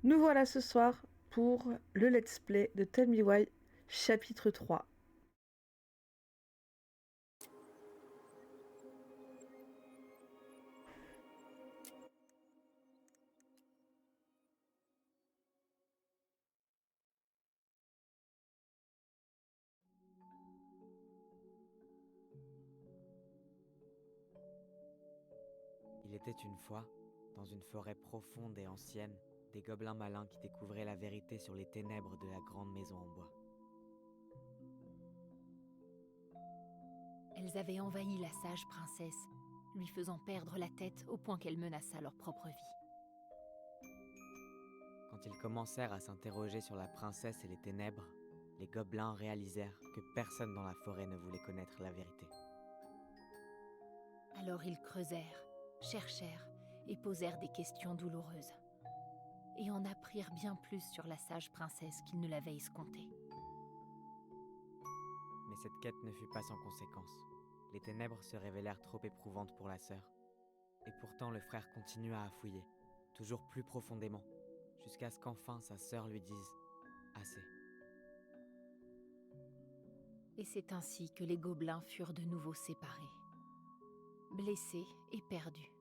Nous voilà ce soir pour le let's play de Tell Me Why, chapitre 3. Il était une fois, dans une forêt profonde et ancienne, des gobelins malins qui découvraient la vérité sur les ténèbres de la grande maison en bois. Elles avaient envahi la sage princesse, lui faisant perdre la tête au point qu'elle menaça leur propre vie. Quand ils commencèrent à s'interroger sur la princesse et les ténèbres, les gobelins réalisèrent que personne dans la forêt ne voulait connaître la vérité. Alors ils creusèrent, cherchèrent et posèrent des questions douloureuses. Et en apprirent bien plus sur la sage princesse qu'ils ne l'avaient escompté. Mais cette quête ne fut pas sans conséquences. Les ténèbres se révélèrent trop éprouvantes pour la sœur. Et pourtant le frère continua à fouiller, toujours plus profondément, jusqu'à ce qu'enfin sa sœur lui dise « Assez ». Et c'est ainsi que les gobelins furent de nouveau séparés. Blessés et perdus,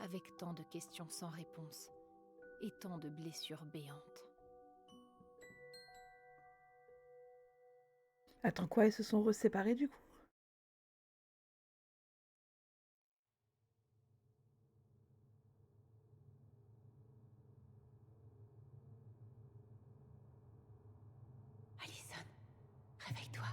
avec tant de questions sans réponse et tant de blessures béantes. Attends quoi, ils se sont reséparés du coup? Alison, réveille-toi.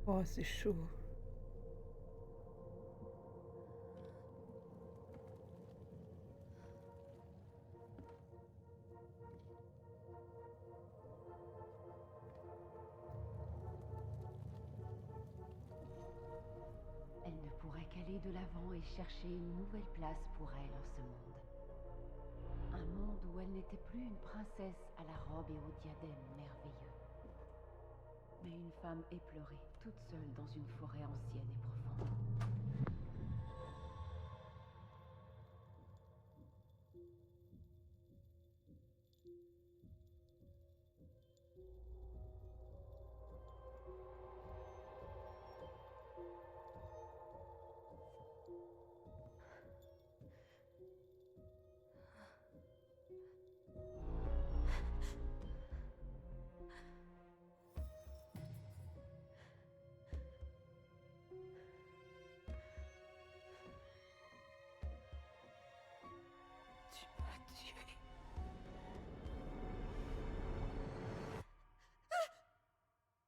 Oh, c'est chaud. Elle ne pourrait qu'aller de l'avant et chercher une nouvelle place pour elle en ce monde. Un monde où elle n'était plus une princesse à la robe et au diadème merveilleux, mais une femme éplorée, toute seule dans une forêt ancienne et profonde.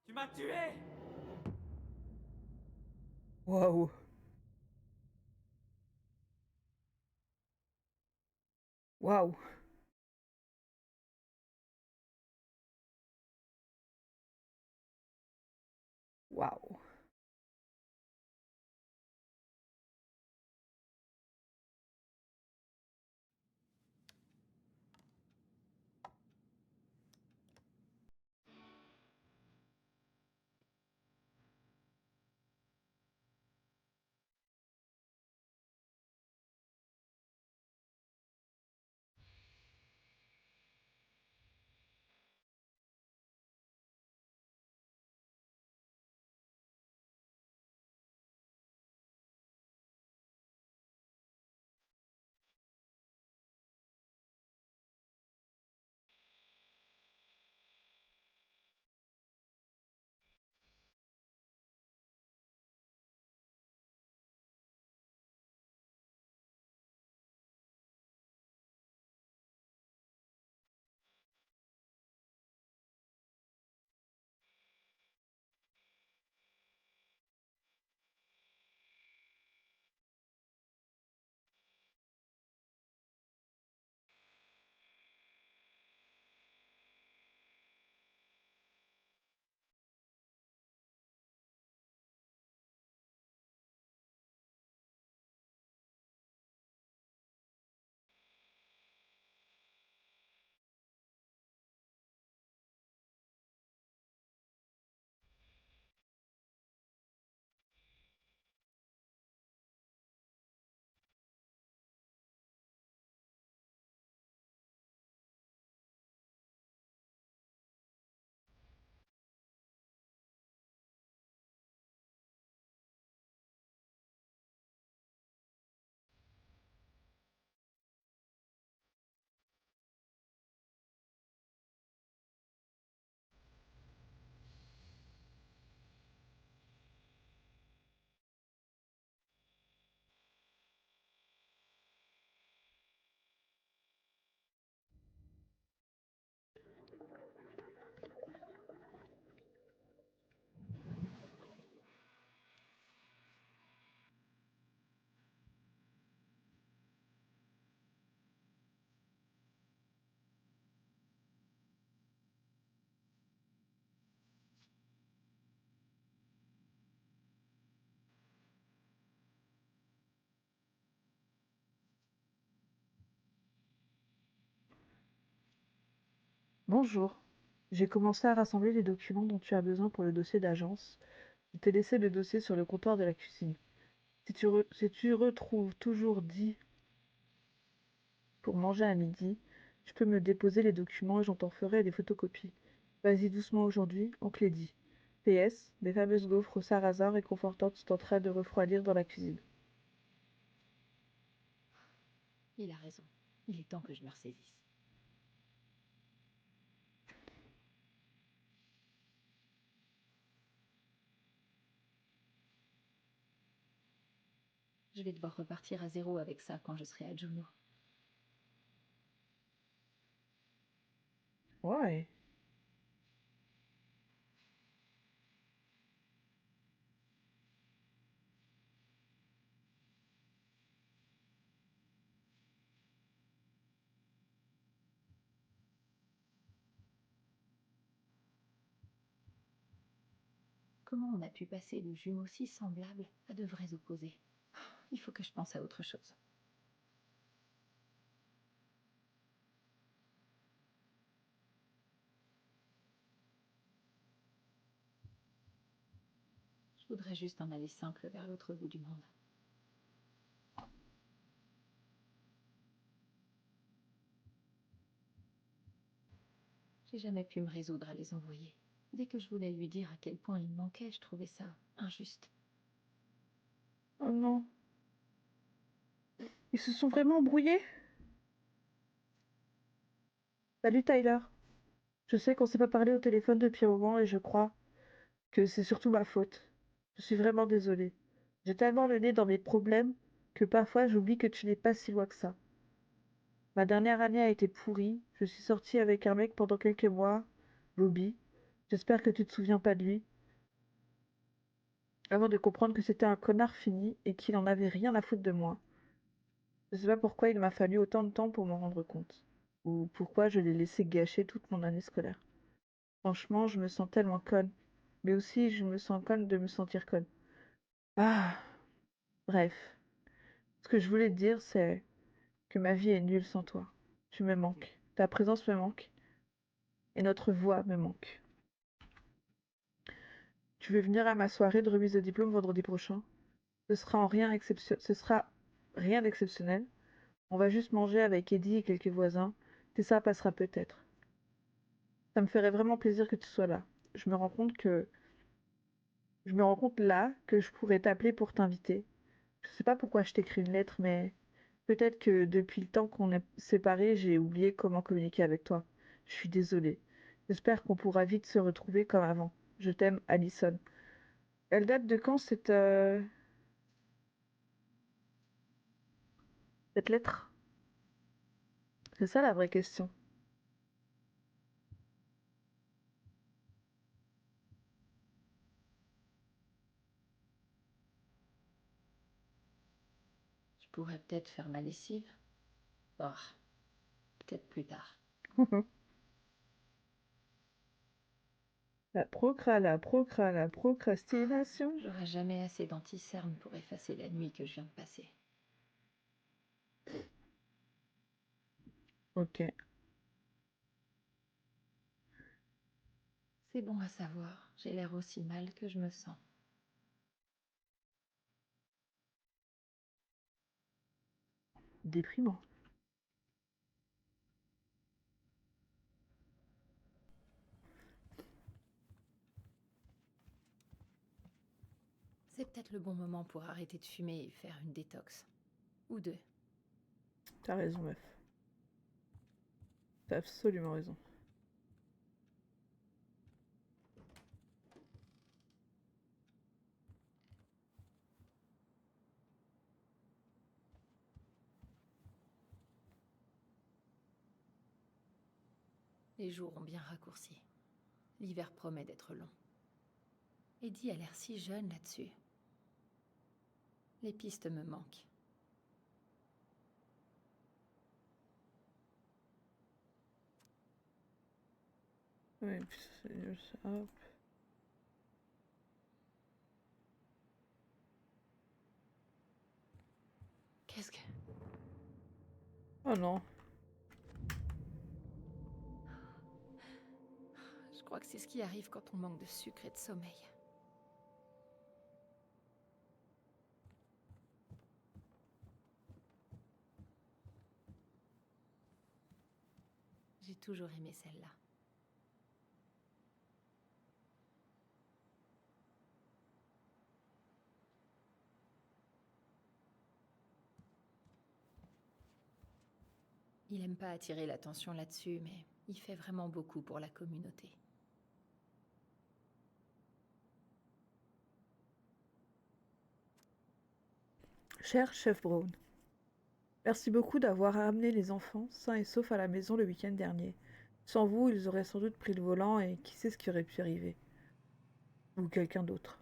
Tu m'as tué. Tu m'as tué! Waouh. Waouh. Waouh. Bonjour. J'ai commencé à rassembler les documents dont tu as besoin pour le dossier d'agence. Je t'ai laissé le dossier sur le comptoir de la cuisine. Si tu retrouves toujours dit pour manger à midi, tu peux me déposer les documents et j'en t'en ferai des photocopies. Vas-y doucement aujourd'hui, oncle Eddy. PS, les fameuses gaufres au sarrasin réconfortantes sont en train de refroidir dans la cuisine. Il a raison. Il est temps que je me ressaisisse. Je vais devoir repartir à zéro avec ça quand je serai à Juno. Ouais. Comment on a pu passer de jumeaux si semblables à de vrais opposés? Il faut que je pense à autre chose. Je voudrais juste en aller simple vers l'autre bout du monde. J'ai jamais pu me résoudre à les envoyer. Dès que je voulais lui dire à quel point il me manquait, je trouvais ça injuste. Oh non. Ils se sont vraiment embrouillés? Salut Tyler. Je sais qu'on s'est pas parlé au téléphone depuis un moment et je crois que c'est surtout ma faute. Je suis vraiment désolée. J'ai tellement le nez dans mes problèmes que parfois j'oublie que tu n'es pas si loin que ça. Ma dernière année a été pourrie. Je suis sortie avec un mec pendant quelques mois, Bobby. J'espère que tu te souviens pas de lui. Avant de comprendre que c'était un connard fini et qu'il en avait rien à foutre de moi. Je sais pas pourquoi il m'a fallu autant de temps pour m'en rendre compte. Ou pourquoi je l'ai laissé gâcher toute mon année scolaire. Franchement, je me sens tellement conne. mais aussi je me sens conne de me sentir conne. Ah, bref. Ce que je voulais te dire, c'est que ma vie est nulle sans toi. Tu me manques. Ta présence me manque. Et notre voix me manque. Tu veux venir à ma soirée de remise de diplôme vendredi prochain? Ce sera rien d'exceptionnel. On va juste manger avec Eddie et quelques voisins. Et ça passera peut-être. Ça me ferait vraiment plaisir que tu sois là. Je me rends compte que... Je me rends compte là que je pourrais t'appeler pour t'inviter. Je sais pas pourquoi je t'écris une lettre, mais peut-être que depuis le temps qu'on est séparés, j'ai oublié comment communiquer avec toi. Je suis désolée. J'espère qu'on pourra vite se retrouver comme avant. Je t'aime, Allison. Elle date de quand cette lettre? C'est ça la vraie question. Je pourrais peut-être faire ma lessive. Oh, peut-être plus tard. La procrastination. J'aurai jamais assez d'anti-cerne pour effacer la nuit que je viens de passer. Ok. C'est bon à savoir, j'ai l'air aussi mal que je me sens. Déprimant. C'est peut-être le bon moment pour arrêter de fumer et faire une détox. Ou deux. T'as raison, meuf. T'as absolument raison. Les jours ont bien raccourci. L'hiver promet d'être long. Eddie a l'air si jeune là-dessus. Les pistes me manquent. Oui, puis hop. Qu'est-ce que... Oh non. Je crois que c'est ce qui arrive quand on manque de sucre et de sommeil. J'ai toujours aimé celle-là. Il aime pas attirer l'attention là-dessus, mais il fait vraiment beaucoup pour la communauté. Cher chef Brown, merci beaucoup d'avoir amené les enfants sains et saufs à la maison le week-end dernier. Sans vous, ils auraient sans doute pris le volant et qui sait ce qui aurait pu arriver. Ou quelqu'un d'autre.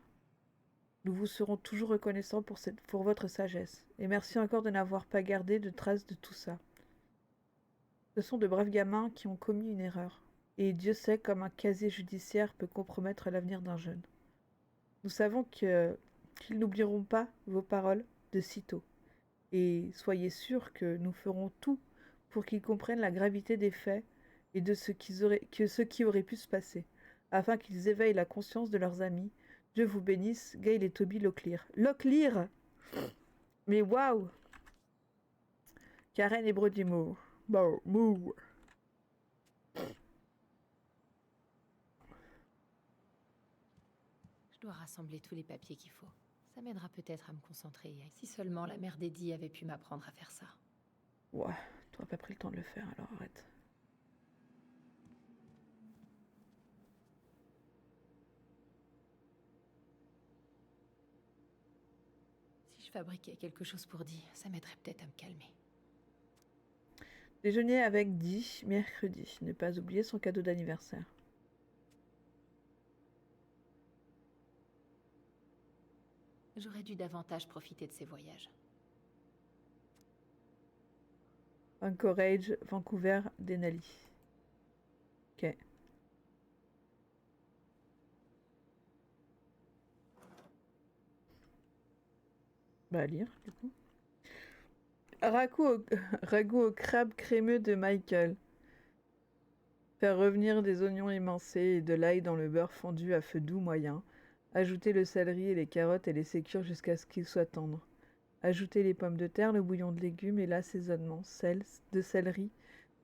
Nous vous serons toujours reconnaissants pour votre sagesse. Et merci encore de n'avoir pas gardé de traces de tout ça. Ce sont de braves gamins qui ont commis une erreur. Et Dieu sait comme un casier judiciaire peut compromettre l'avenir d'un jeune. Nous savons qu'ils n'oublieront pas vos paroles de sitôt. Et soyez sûrs que nous ferons tout pour qu'ils comprennent la gravité des faits et de ce qui aurait pu se passer, afin qu'ils éveillent la conscience de leurs amis. Dieu vous bénisse, Gail et Toby Locklear. Locklear! Mais waouh! Karen et Brody Moore. Moore. Je dois rassembler tous les papiers qu'il faut. Ça m'aidera peut-être à me concentrer. Si seulement la mère d'Eddie avait pu m'apprendre à faire ça. Ouais, t'auras pas pris le temps de le faire, alors arrête. Si je fabriquais quelque chose pour Dee, ça m'aiderait peut-être à me calmer. Déjeuner avec Dee, mercredi. Ne pas oublier son cadeau d'anniversaire. J'aurais dû davantage profiter de ces voyages. Anchorage, Vancouver, Denali. Ok. Bah, à lire, du coup. Ragoût au... Ragoût au crabe crémeux de Michael. Faire revenir des oignons émincés et de l'ail dans le beurre fondu à feu doux moyen. Ajouter le céleri et les carottes et laisser cuire jusqu'à ce qu'ils soient tendres. Ajouter les pommes de terre, le bouillon de légumes et l'assaisonnement. Sel, de céleri,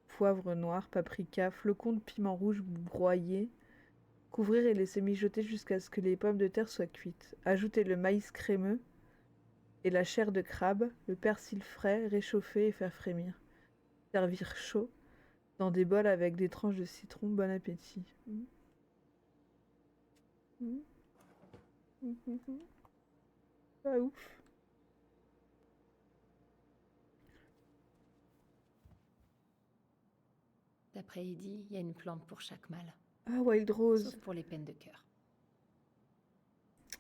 poivre noir, paprika, flocons de piment rouge broyés. Couvrir et laisser mijoter jusqu'à ce que les pommes de terre soient cuites. Ajouter le maïs crémeux et la chair de crabe, le persil frais, réchauffer et faire frémir. Servir chaud dans des bols avec des tranches de citron. Bon appétit. Pas ouf. D'après Eddie, il y a une plante pour chaque mal, Ah, Wild Rose. sauf pour les peines de cœur.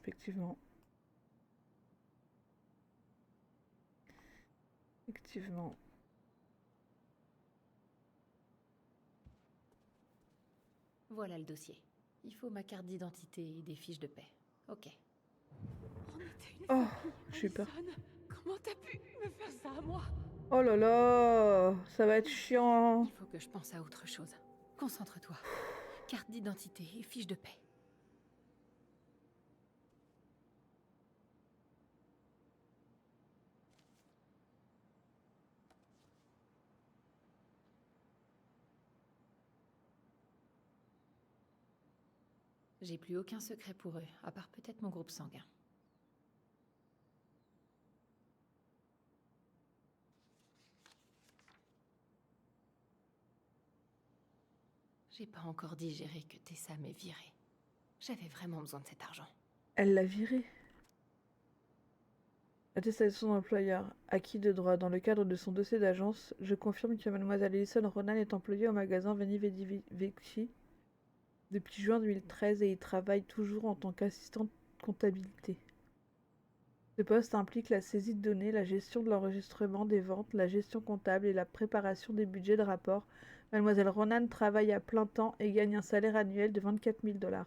Effectivement. Effectivement. Voilà le dossier. Il faut ma carte d'identité et des fiches de paie. Ok. On était une Oh, famille, j'ai peur. Allison. Comment t'as pu me faire ça à moi? Oh là là, ça va être chiant. Il faut que je pense à autre chose. Concentre-toi. Carte d'identité et fiche de paie. J'ai plus aucun secret pour eux, à part peut-être mon groupe sanguin. J'ai pas encore digéré que Tessa m'ait viré. J'avais vraiment besoin de cet argent. Elle l'a viré. Attestation d'employeur. Acquis de droit. Dans le cadre de son dossier d'agence, je confirme que mademoiselle Alison Ronan est employée au magasin Veni Vidi Vici depuis juin 2013 et y travaille toujours en tant qu'assistante comptabilité. Ce poste implique la saisie de données, la gestion de l'enregistrement des ventes, la gestion comptable et la préparation des budgets de rapport. Mademoiselle Ronan travaille à plein temps et gagne un salaire annuel de 24 000 $,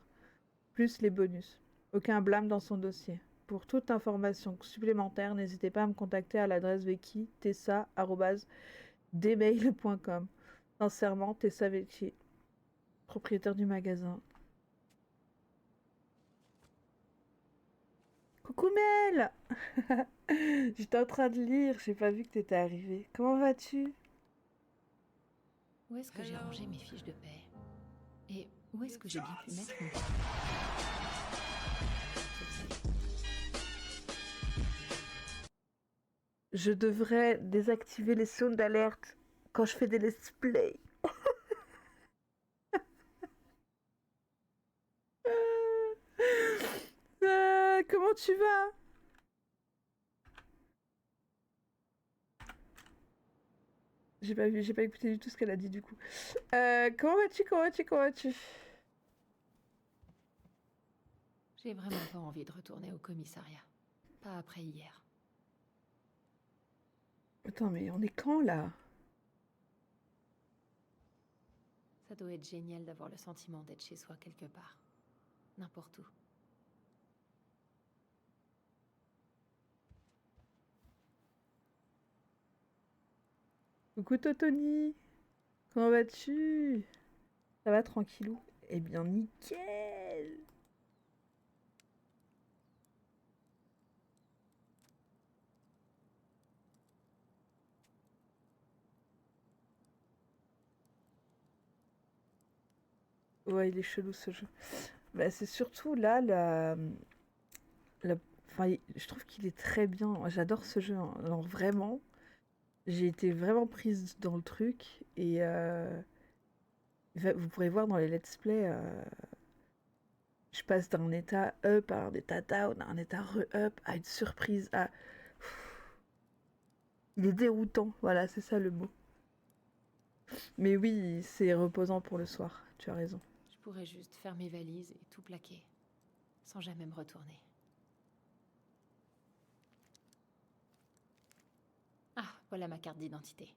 plus les bonus. Aucun blâme dans son dossier. Pour toute information supplémentaire, n'hésitez pas à me contacter à l'adresse vecchi.tessa@dmail.com. Sincèrement, Tessa Vecchi, propriétaire du magasin. Coucou Mel. J'étais en train de lire, j'ai pas vu que t'étais arrivée. Comment vas-tu? Où est-ce que j'ai rangé mes fiches de paie? Et où est-ce que j'ai bien pu mettre mon... Je devrais désactiver les sons d'alerte quand je fais des let's play. Comment tu vas? J'ai pas écouté du tout ce qu'elle a dit du coup. Comment vas-tu? Comment vas-tu? Comment vas-tu? J'ai vraiment pas envie de retourner au commissariat. Pas après hier. Attends, mais on est quand là? Ça doit être génial d'avoir le sentiment d'être chez soi quelque part. N'importe où. Coucou Totoni. Comment vas-tu? Ça va tranquillou? Eh bien nickel. Ouais, il est chelou ce jeu. Bah, c'est surtout là enfin, je trouve qu'il est très bien. J'adore ce jeu, hein. Alors vraiment, j'ai été vraiment prise dans le truc et vous pourrez voir dans les let's play, je passe d'un état up à un état down, à un état re-up, à une surprise, à... Il est déroutant, voilà, c'est ça le mot. Mais oui, c'est reposant pour le soir, tu as raison. Je pourrais juste faire mes valises et tout plaquer. Sans jamais me retourner. Ah, voilà ma carte d'identité.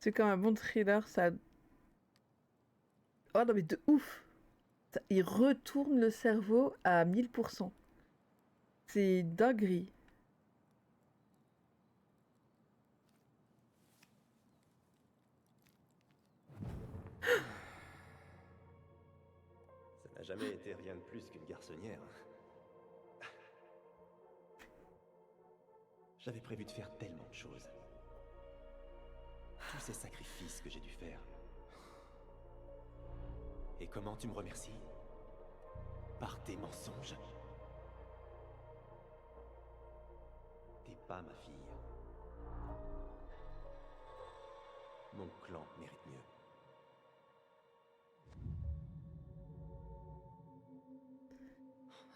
C'est comme un bon thriller, ça... Oh non mais de ouf! Il retourne le cerveau à 1000%. C'est dinguerie. Ça n'a jamais été rien de plus qu'une garçonnière. J'avais prévu de faire tellement de choses. Tous ces sacrifices que j'ai dû faire. Et comment tu me remercies? Par tes mensonges? T'es pas ma fille. Mon clan mérite mieux.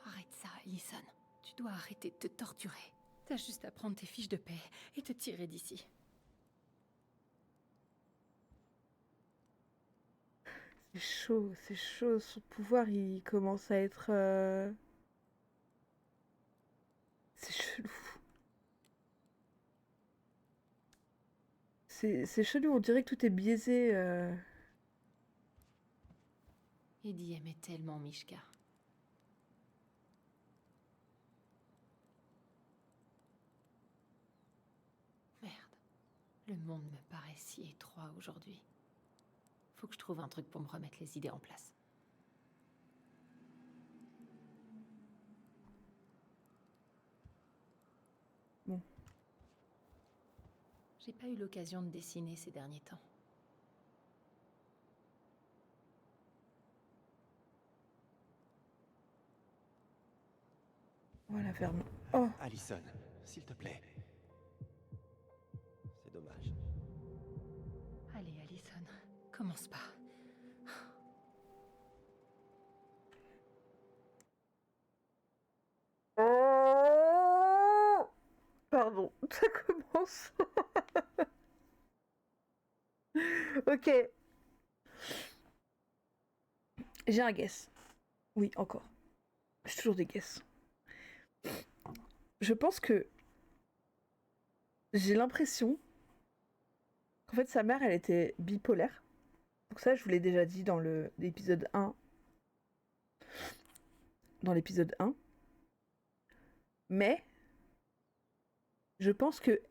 Arrête ça, Allison. Tu dois arrêter de te torturer. T'as juste à prendre tes fiches de paix et te tirer d'ici. C'est chaud, c'est chaud. Son pouvoir, il commence à être... C'est chelou. C'est chelou, on dirait que tout est biaisé. Eddie aimait tellement Mishka. Merde. Le monde me paraît si étroit aujourd'hui. Faut que je trouve un truc pour me remettre les idées en place. Bon. J'ai pas eu l'occasion de dessiner ces derniers temps. Voilà, ferme. Oh, Allison, s'il te plaît. C'est dommage. Allez, Allison, commence pas. oh pardon, ça commence. Ok. J'ai un guess. Oui, encore. J'ai toujours des guess. Je pense que j'ai l'impression qu'en fait sa mère elle était bipolaire. Donc ça je vous l'ai déjà dit dans l'épisode 1. Dans l'épisode 1. Mais je pense que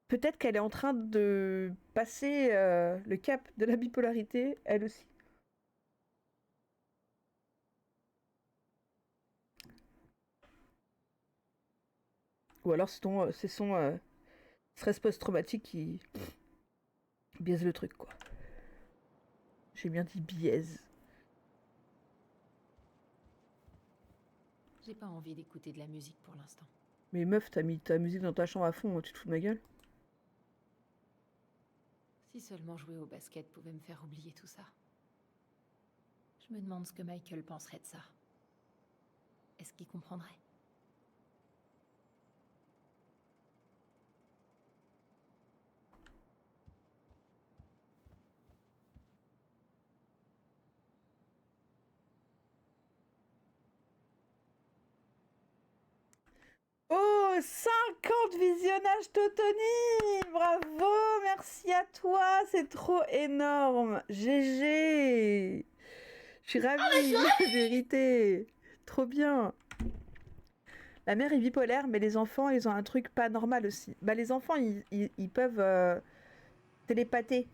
peut-être qu'elle est en train de passer le cap de la bipolarité elle aussi. Ou alors c'est son stress post-traumatique qui biaise le truc, quoi. J'ai bien dit biaise. J'ai pas envie d'écouter de la musique pour l'instant. Mais meuf, t'as mis ta musique dans ta chambre à fond, tu te fous de ma gueule? Si seulement jouer au basket pouvait me faire oublier tout ça. Je me demande ce que Michael penserait de ça. Est-ce qu'il comprendrait? Oh, 50 visionnages Totoni! Bravo, merci à toi, c'est trop énorme. GG. Je suis ravie, la vérité. Trop bien. La mère est bipolaire, mais les enfants, ils ont un truc pas normal aussi. Bah, les enfants, ils peuvent télépather.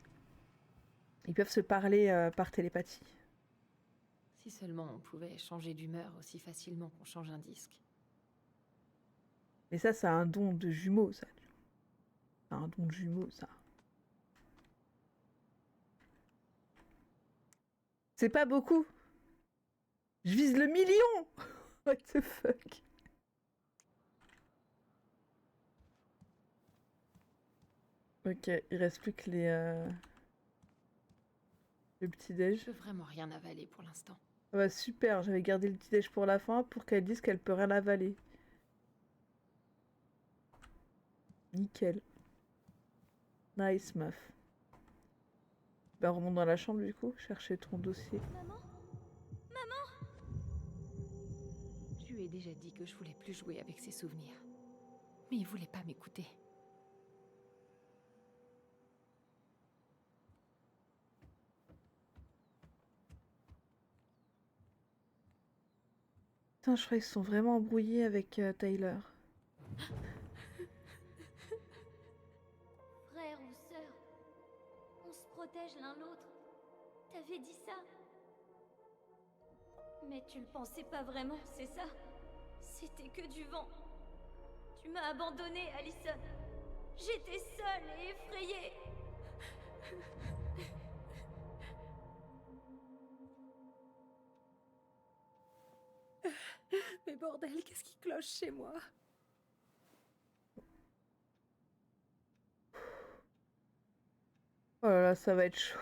Ils peuvent se parler par télépathie. Si seulement on pouvait changer d'humeur aussi facilement qu'on change un disque. Mais ça, c'est un don de jumeaux, ça. C'est un don de jumeaux, ça. C'est pas beaucoup. Je vise le million. What the fuck. Ok, il reste plus que le petit-déj. Je veux vraiment rien avaler pour l'instant. Ah bah super, j'avais gardé le petit-déj pour la fin pour qu'elle dise qu'elle peut rien avaler. Nickel. Nice, meuf. Bah remonte dans la chambre du coup, chercher ton dossier. Maman? Je lui ai déjà dit que je voulais plus jouer avec ses souvenirs. Mais il voulait pas m'écouter. Putain, je crois qu'ils se sont vraiment embrouillés avec Tyler. Frère ou sœur, on se protège l'un l'autre. T'avais dit ça. Mais tu le pensais pas vraiment, c'est ça? C'était que du vent. Tu m'as abandonnée, Allison. J'étais seule et effrayée. Mais bordel, qu'est-ce qui cloche chez moi? Oh là là, ça va être chaud.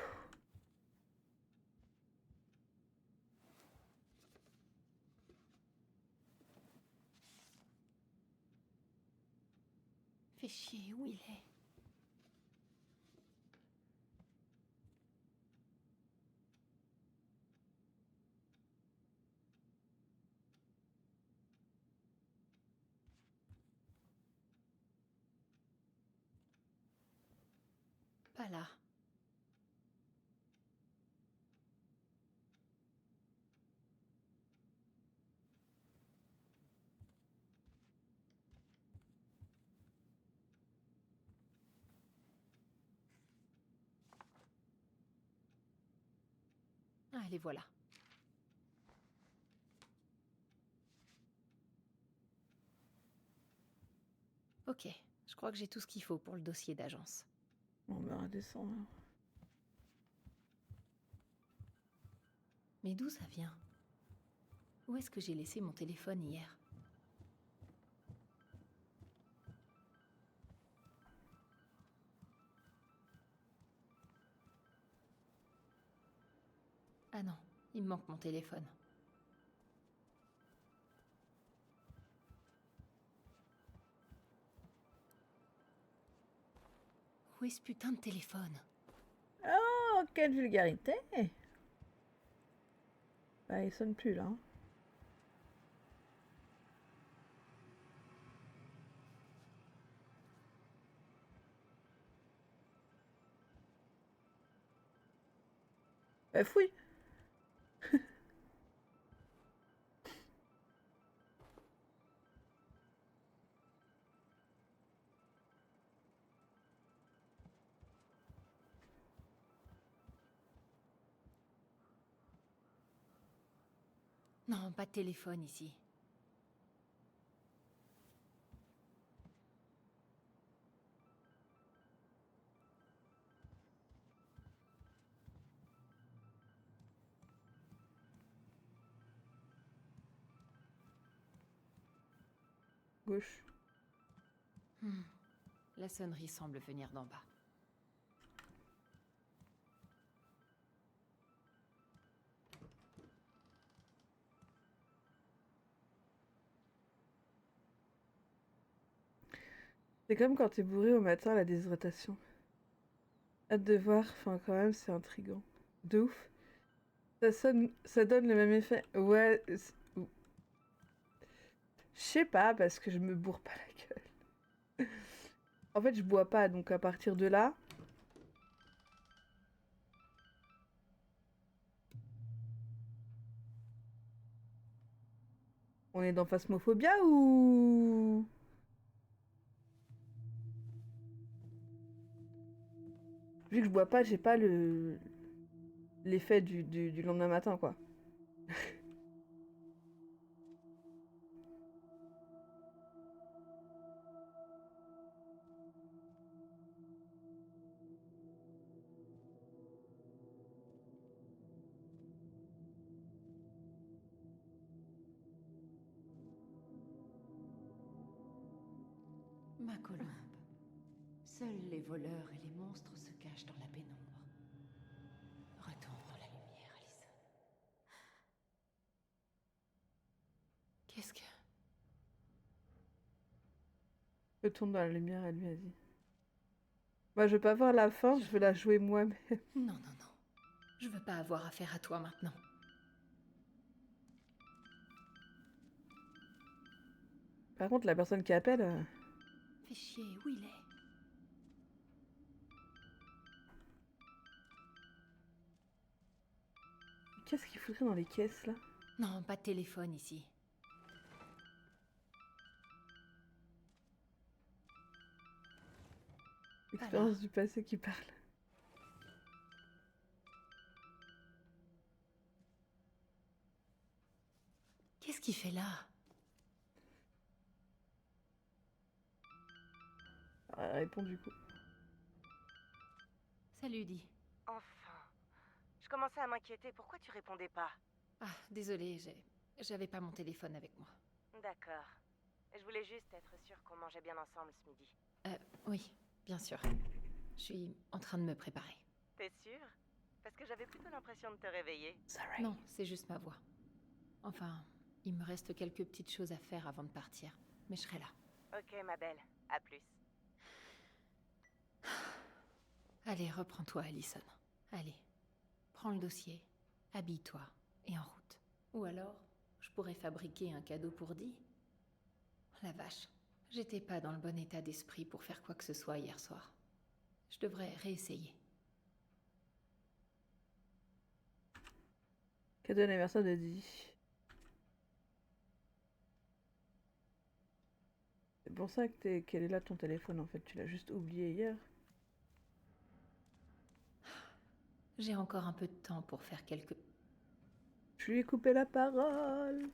Fais chier, où il est? Pas là. Ah, les voilà. Ok, je crois que j'ai tout ce qu'il faut pour le dossier d'agence. On va redescendre. Mais d'où ça vient? Où est-ce que j'ai laissé mon téléphone hier? Ah non, il me manque mon téléphone. Où est ce putain de téléphone? Oh, quelle vulgarité! Bah, il sonne plus là. Hein. Bah, fouille! Non, pas de téléphone ici. Gauche. La sonnerie semble venir d'en bas. C'est comme quand t'es bourré au matin, la déshydratation. Hâte de voir, enfin quand même, c'est intriguant. De ouf. Ça donne le même effet. Ouais, je sais pas, parce que je me bourre pas la gueule. En fait, je bois pas, donc à partir de là... On est dans Phasmophobia ou... Vu que je bois pas, j'ai pas l'effet du lendemain matin, quoi. Ma colombe. Seuls les voleurs et les monstres se cachent dans la pénombre. Retourne dans la lumière, Allison. Qu'est-ce que... Retourne dans la lumière, elle lui a dit. Bah, je veux pas voir la fin, je veux la jouer moi-même. Non, non, non. Je veux pas avoir affaire à toi maintenant. Par contre, la personne qui appelle... Fais chier, où il est? Qu'est-ce qu'il foutrait dans les caisses, là? Non, pas de téléphone ici. Expérience du passé qui parle. Qu'est-ce qu'il fait là? Elle répond du coup. Salut, Di. Enfin. Je commençais à m'inquiéter. Pourquoi tu répondais pas? Ah, désolée, j'avais pas mon téléphone avec moi. D'accord. Je voulais juste être sûre qu'on mangeait bien ensemble ce midi. Oui, bien sûr. Je suis en train de me préparer. T'es sûre? Parce que j'avais plutôt l'impression de te réveiller. Sorry. Non, c'est juste ma voix. Enfin, il me reste quelques petites choses à faire avant de partir, mais je serai là. Ok, ma belle. À plus. Allez, reprends-toi, Allison. Allez, prends le dossier, habille-toi, et en route. Ou alors, je pourrais fabriquer un cadeau pour Di. La vache, j'étais pas dans le bon état d'esprit pour faire quoi que ce soit hier soir. Je devrais réessayer. Cadeau d'anniversaire de Di. C'est pour ça que qu'elle est là ton téléphone en fait. Tu l'as juste oublié hier. J'ai encore un peu de temps pour faire quelques... Je lui ai coupé la parole.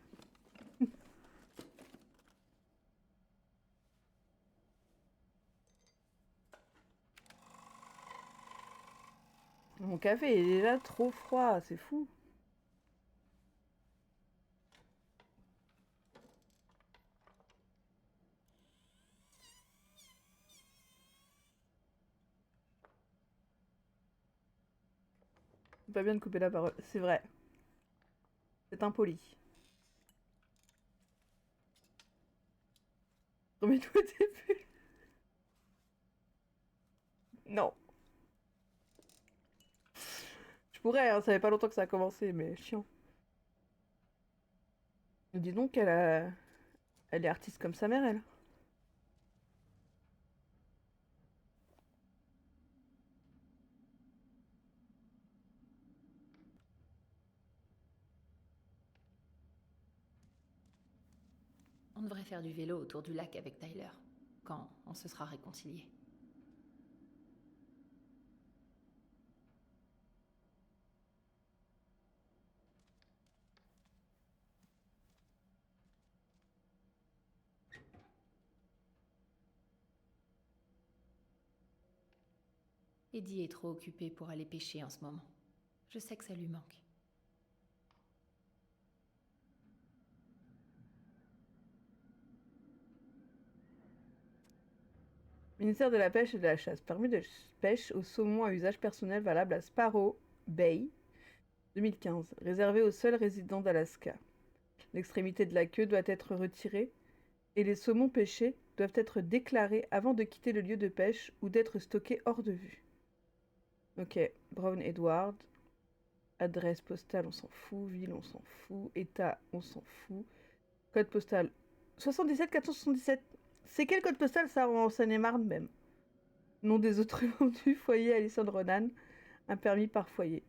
Mon café il est là trop froid, c'est fou. C'est pas bien de couper la parole, c'est vrai. C'est impoli. Remets-nous au début. Non. Je pourrais, hein, ça fait pas longtemps que ça a commencé, mais chiant. Dis donc, elle est artiste comme sa mère, elle. On devrait faire du vélo autour du lac avec Tyler, quand on se sera réconciliés. Eddie est trop occupé pour aller pêcher en ce moment. Je sais que ça lui manque. Ministère de la Pêche et de la Chasse. Permis de pêche au saumon à usage personnel valable à Sparrow Bay 2015. Réservé aux seuls résidents d'Alaska. L'extrémité de la queue doit être retirée et les saumons pêchés doivent être déclarés avant de quitter le lieu de pêche ou d'être stockés hors de vue. Ok, Brown Edward. Adresse postale, on s'en fout. Ville, on s'en fout. État, on s'en fout. Code postal 77 477. C'est quel code postal ça en Seine-et-Marne même? Nom des autres membres du foyer Alison Ronan. Un permis par foyer.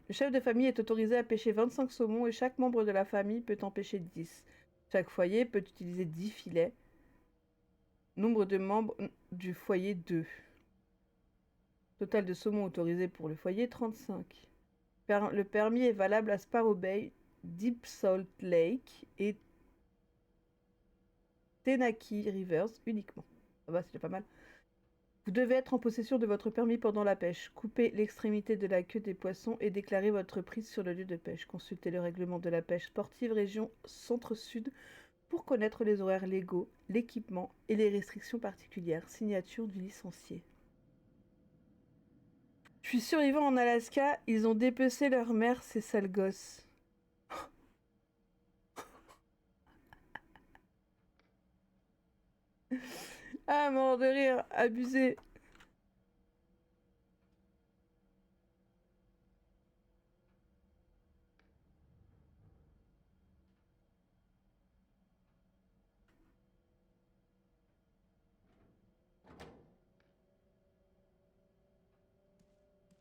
Le chef de famille est autorisé à pêcher 25 saumons et chaque membre de la famille peut en pêcher 10. Chaque foyer peut utiliser 10 filets. Nombre de membres du foyer 2. Total de saumons autorisés pour le foyer 35. Le permis est valable à Sparrow Bay, Deep Salt Lake et Tenaki Rivers uniquement. Ah bah c'est pas mal. Vous devez être en possession de votre permis pendant la pêche. Coupez l'extrémité de la queue des poissons et déclarez votre prise sur le lieu de pêche. Consultez le règlement de la pêche sportive région Centre-Sud pour connaître les horaires légaux, l'équipement et les restrictions particulières. Signature du licencié. Je suis survivant en Alaska, ils ont dépecé leur mère, ces sales gosses. Ah, mort de rire, abusé.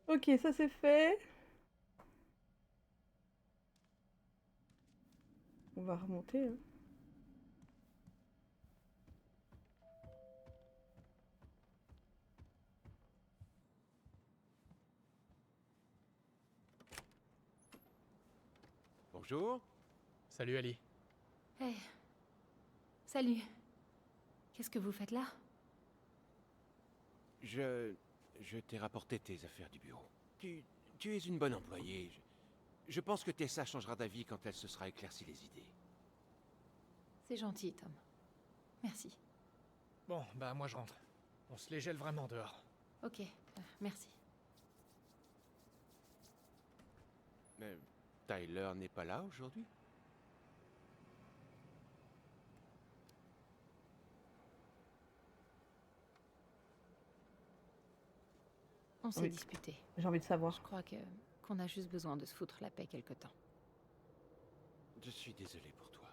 Ok, ça c'est fait. On va remonter. Hein. Bonjour. Salut Ali. Hey. Salut. Qu'est-ce que vous faites là? Je t'ai rapporté tes affaires du bureau. Tu es une bonne employée. Je pense que Tessa changera d'avis quand elle se sera éclairci les idées. C'est gentil, Tom. Merci. Bon, bah moi je rentre. On se les gèle vraiment dehors. Ok, merci. Mais Tyler n'est pas là aujourd'hui? On s'est Oui. disputé. J'ai envie de Je savoir. crois qu'on a juste besoin de se foutre la paix quelque temps. Je suis désolé pour toi.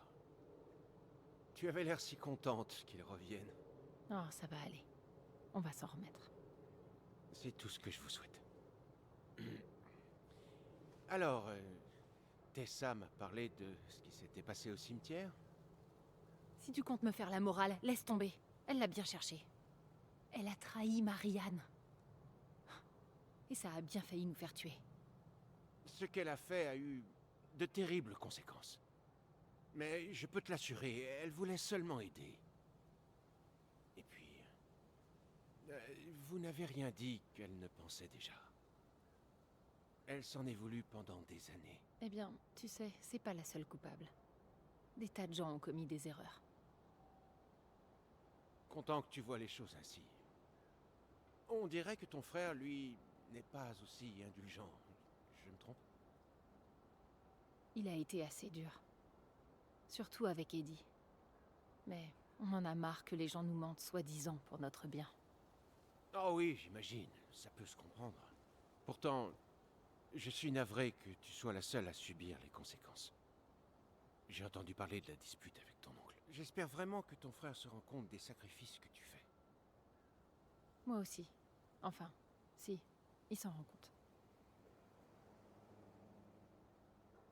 Tu avais l'air si contente qu'il revienne. Oh, ça va aller. On va s'en remettre. C'est tout ce que je vous souhaite. Alors, Tessa m'a parlé de ce qui s'était passé au cimetière. Si tu comptes me faire la morale, laisse tomber. Elle l'a bien cherché. Elle a trahi Marianne. Et ça a bien failli nous faire tuer. Ce qu'elle a fait a eu de terribles conséquences. Mais je peux te l'assurer, elle voulait seulement aider. Et puis... vous n'avez rien dit qu'elle ne pensait déjà. Elle s'en est voulu pendant des années. Eh bien, tu sais, c'est pas la seule coupable. Des tas de gens ont commis des erreurs. Content que tu vois les choses ainsi. On dirait que ton frère, lui, n'est pas aussi indulgent. Je me trompe? Il a été assez dur. Surtout avec Eddie. Mais on en a marre que les gens nous mentent soi-disant pour notre bien. Oh oui, j'imagine. Ça peut se comprendre. Pourtant, je suis navré que tu sois la seule à subir les conséquences. J'ai entendu parler de la dispute avec ton oncle. J'espère vraiment que ton frère se rend compte des sacrifices que tu fais. Moi aussi. Enfin, si, il s'en rend compte.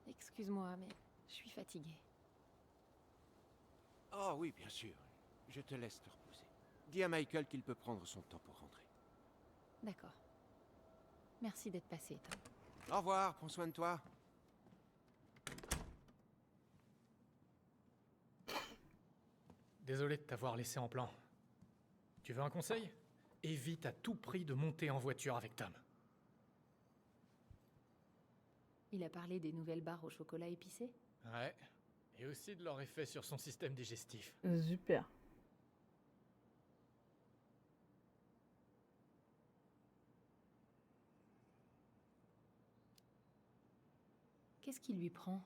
Excuse-moi, mais je suis fatiguée. Oh oui, bien sûr. Je te laisse te reposer. Dis à Michael qu'il peut prendre son temps pour rentrer. D'accord. Merci d'être passé, Tom. Au revoir, prends soin de toi. Désolé de t'avoir laissé en plan. Tu veux un conseil? Évite à tout prix de monter en voiture avec Tom. Il a parlé des nouvelles barres au chocolat épicé? Ouais. Et aussi de leur effet sur son système digestif. Super. Qu'est-ce qui lui prend?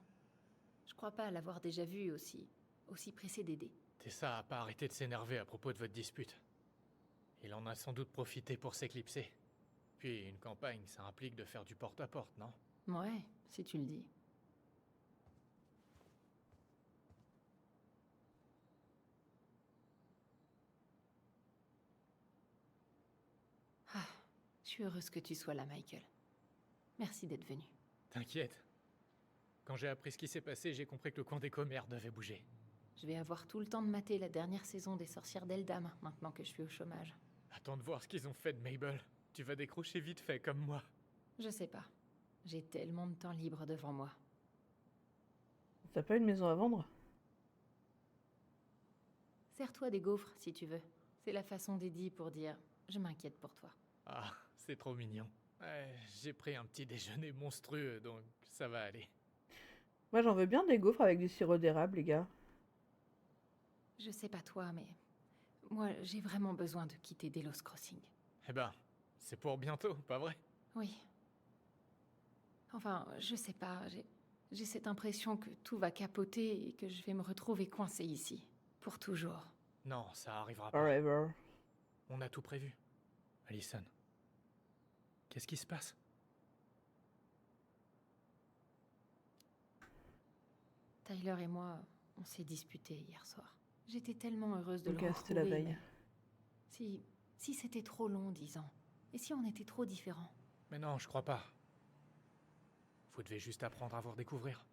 Je crois pas l'avoir déjà vu aussi pressé d'aider. Tessa a pas arrêté de s'énerver à propos de votre dispute. Il en a sans doute profité pour s'éclipser. Puis une campagne, ça implique de faire du porte-à-porte, non? Ouais, si tu le dis. Ah, je suis heureuse que tu sois là, Michael. Merci d'être venu. T'inquiète. Quand j'ai appris ce qui s'est passé, j'ai compris que le coin des commères devait bouger. Je vais avoir tout le temps de mater la dernière saison des Sorcières d'Eldam, maintenant que je suis au chômage. Attends de voir ce qu'ils ont fait de Mabel. Tu vas décrocher vite fait, comme moi. Je sais pas. J'ai tellement de temps libre devant moi. T'as pas une maison à vendre? Sers-toi des gaufres, si tu veux. C'est la façon d'Eddie pour dire « je m'inquiète pour toi ». Ah, c'est trop mignon. Ouais, j'ai pris un petit déjeuner monstrueux, donc ça va aller. Moi, j'en veux bien des gaufres avec du sirop d'érable, les gars. Je sais pas toi, mais moi, j'ai vraiment besoin de quitter Delos Crossing. Eh ben, c'est pour bientôt, pas vrai? Oui. Enfin, je sais pas, j'ai cette impression que tout va capoter et que je vais me retrouver coincée ici. Pour toujours. Non, ça arrivera pas. Forever. On a tout prévu. Allison. Qu'est-ce qui se passe? Tyler et moi, on s'est disputés hier soir. J'étais tellement heureuse de Ok, le c'était la retrouver, veille. mais si c'était trop long, 10 ans. Et si on était trop différents? Mais non, je crois pas. Vous devez juste apprendre à voir découvrir.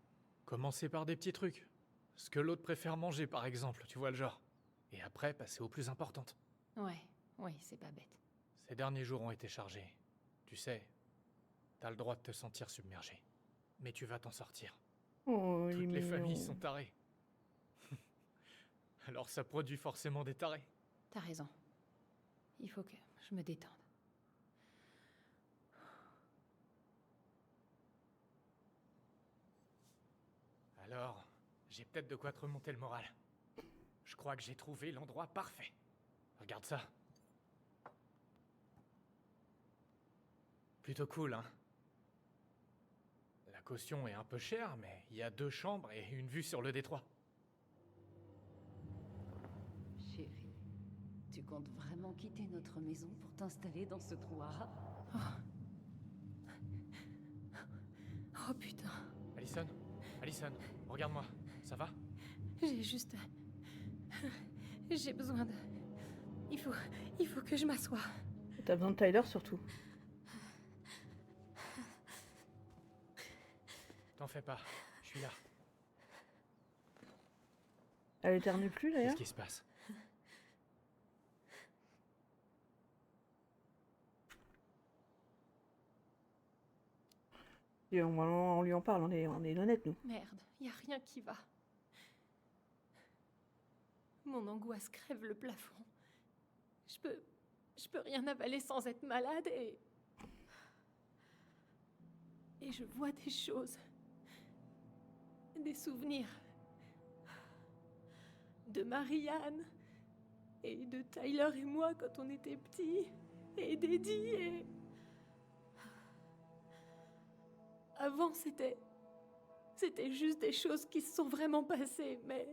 Commencer par des petits trucs. Ce que l'autre préfère manger, par exemple, tu vois le genre. Et après, passer aux plus importantes. Ouais, oui, c'est pas bête. Ces derniers jours ont été chargés. Tu sais, t'as le droit de te sentir submergé. Mais tu vas t'en sortir. Oh, il est Toutes les familles mignon. sont tarées. Alors ça produit forcément des tarés. T'as raison. Il faut que je me détende. Alors, j'ai peut-être de quoi te remonter le moral. Je crois que j'ai trouvé l'endroit parfait. Regarde ça. Plutôt cool, hein? La caution est un peu chère, mais il y a 2 chambres et une vue sur le détroit. Chérie, tu comptes vraiment quitter notre maison pour t'installer dans ce trou à rats? Oh putain, Allison? Allison, regarde-moi. Ça va? j'ai juste... J'ai besoin de... Il faut que je m'assoie. T'as besoin de Tyler surtout. T'en fais pas. Je suis là. Elle éternue plus Qu'est-ce d'ailleurs. qui se passe? Et on lui en parle, on est honnête nous. Merde, y a rien qui va. Mon angoisse crève le plafond. Je peux rien avaler sans être malade et je vois des choses. Des souvenirs. De Marianne. Et de Tyler et moi quand on était petits. Et d'Eddie et... Avant, c'était juste des choses qui se sont vraiment passées, mais...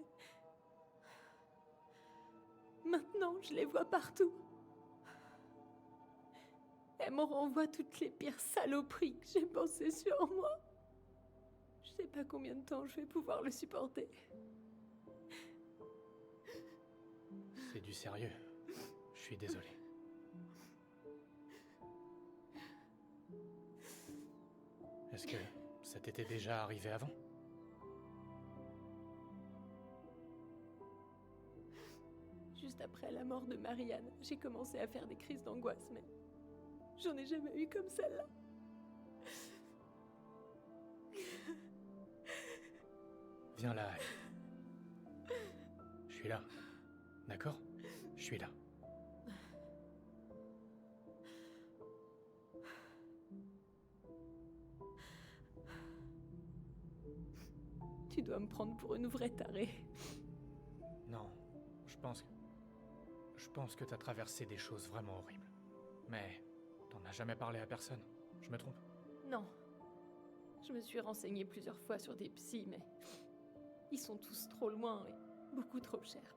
Maintenant, je les vois partout. Elles me renvoient toutes les pires saloperies que j'ai pensées sur moi. Je sais pas combien de temps je vais pouvoir le supporter. C'est du sérieux. Je suis désolé. Est-ce que ça t'était déjà arrivé avant? Juste après la mort de Marianne, j'ai commencé à faire des crises d'angoisse, mais j'en ai jamais eu comme celle-là. Viens là, Ellie. Je suis là. D'accord? Je suis là. Tu dois me prendre pour une vraie tarée. Non, je pense que t'as traversé des choses vraiment horribles. Mais t'en as jamais parlé à personne. Je me trompe? Non. Je me suis renseignée plusieurs fois sur des psys, mais ils sont tous trop loin et beaucoup trop chers.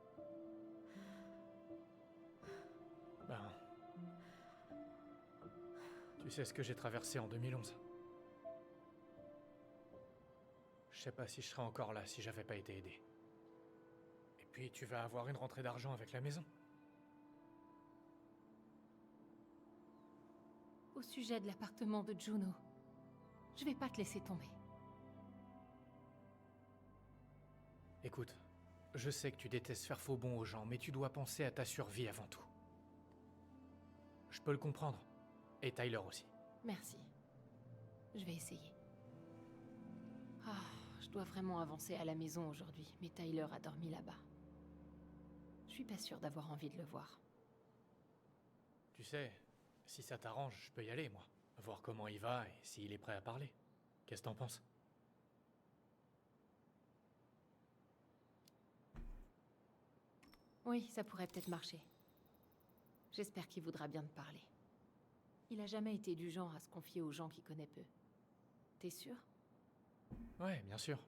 Ben... Tu sais ce que j'ai traversé en 2011? Je sais pas si je serais encore là si j'avais pas été aidé. Et puis tu vas avoir une rentrée d'argent avec la maison. Au sujet de l'appartement de Juno, je vais pas te laisser tomber. Écoute, je sais que tu détestes faire faux bond aux gens, mais tu dois penser à ta survie avant tout. Je peux le comprendre. Et Tyler aussi. Merci. Je vais essayer. Ah, je dois vraiment avancer à la maison aujourd'hui, mais Tyler a dormi là-bas. Je suis pas sûre d'avoir envie de le voir. Tu sais, si ça t'arrange, je peux y aller, moi. Voir comment il va et s'il est prêt à parler. Qu'est-ce que t'en penses? Oui, ça pourrait peut-être marcher. J'espère qu'il voudra bien te parler. Il a jamais été du genre à se confier aux gens qu'il connaît peu. T'es sûr? Ouais, bien sûr.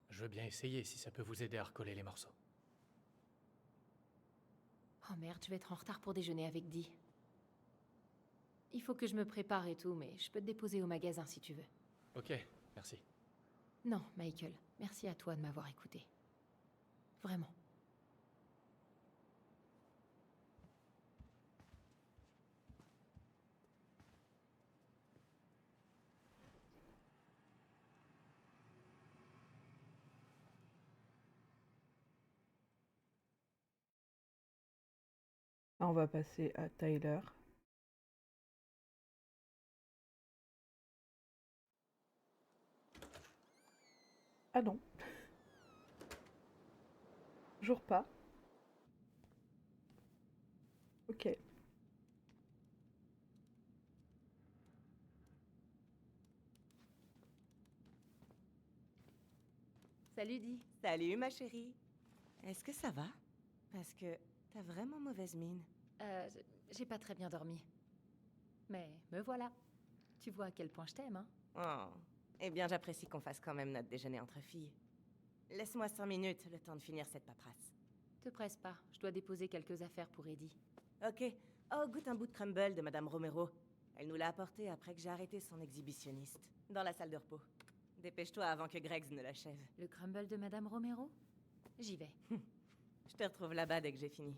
Je veux bien essayer si ça peut vous aider à recoller les morceaux. Oh merde, je vais être en retard pour déjeuner avec Dee. Il faut que je me prépare et tout, mais je peux te déposer au magasin si tu veux. Ok, merci. Non, Michael, merci à toi de m'avoir écouté. Vraiment. On va passer à Tyler. Ah non, toujours pas. Ok. Salut, Di. Salut, ma chérie. Est-ce que ça va? Parce que t'as vraiment mauvaise mine. J'ai pas très bien dormi. Mais me voilà. Tu vois à quel point je t'aime, hein? Oh. Eh bien, j'apprécie qu'on fasse quand même notre déjeuner entre filles. Laisse-moi 5 minutes, le temps de finir cette paperasse. Te presse pas, je dois déposer quelques affaires pour Eddie. Ok. Oh, goûte un bout de crumble de Madame Romero. Elle nous l'a apporté après que j'ai arrêté son exhibitionniste. Dans la salle de repos. Dépêche-toi avant que Greggs ne l'achève. Le crumble de Madame Romero? J'y vais. Je te retrouve là-bas dès que j'ai fini.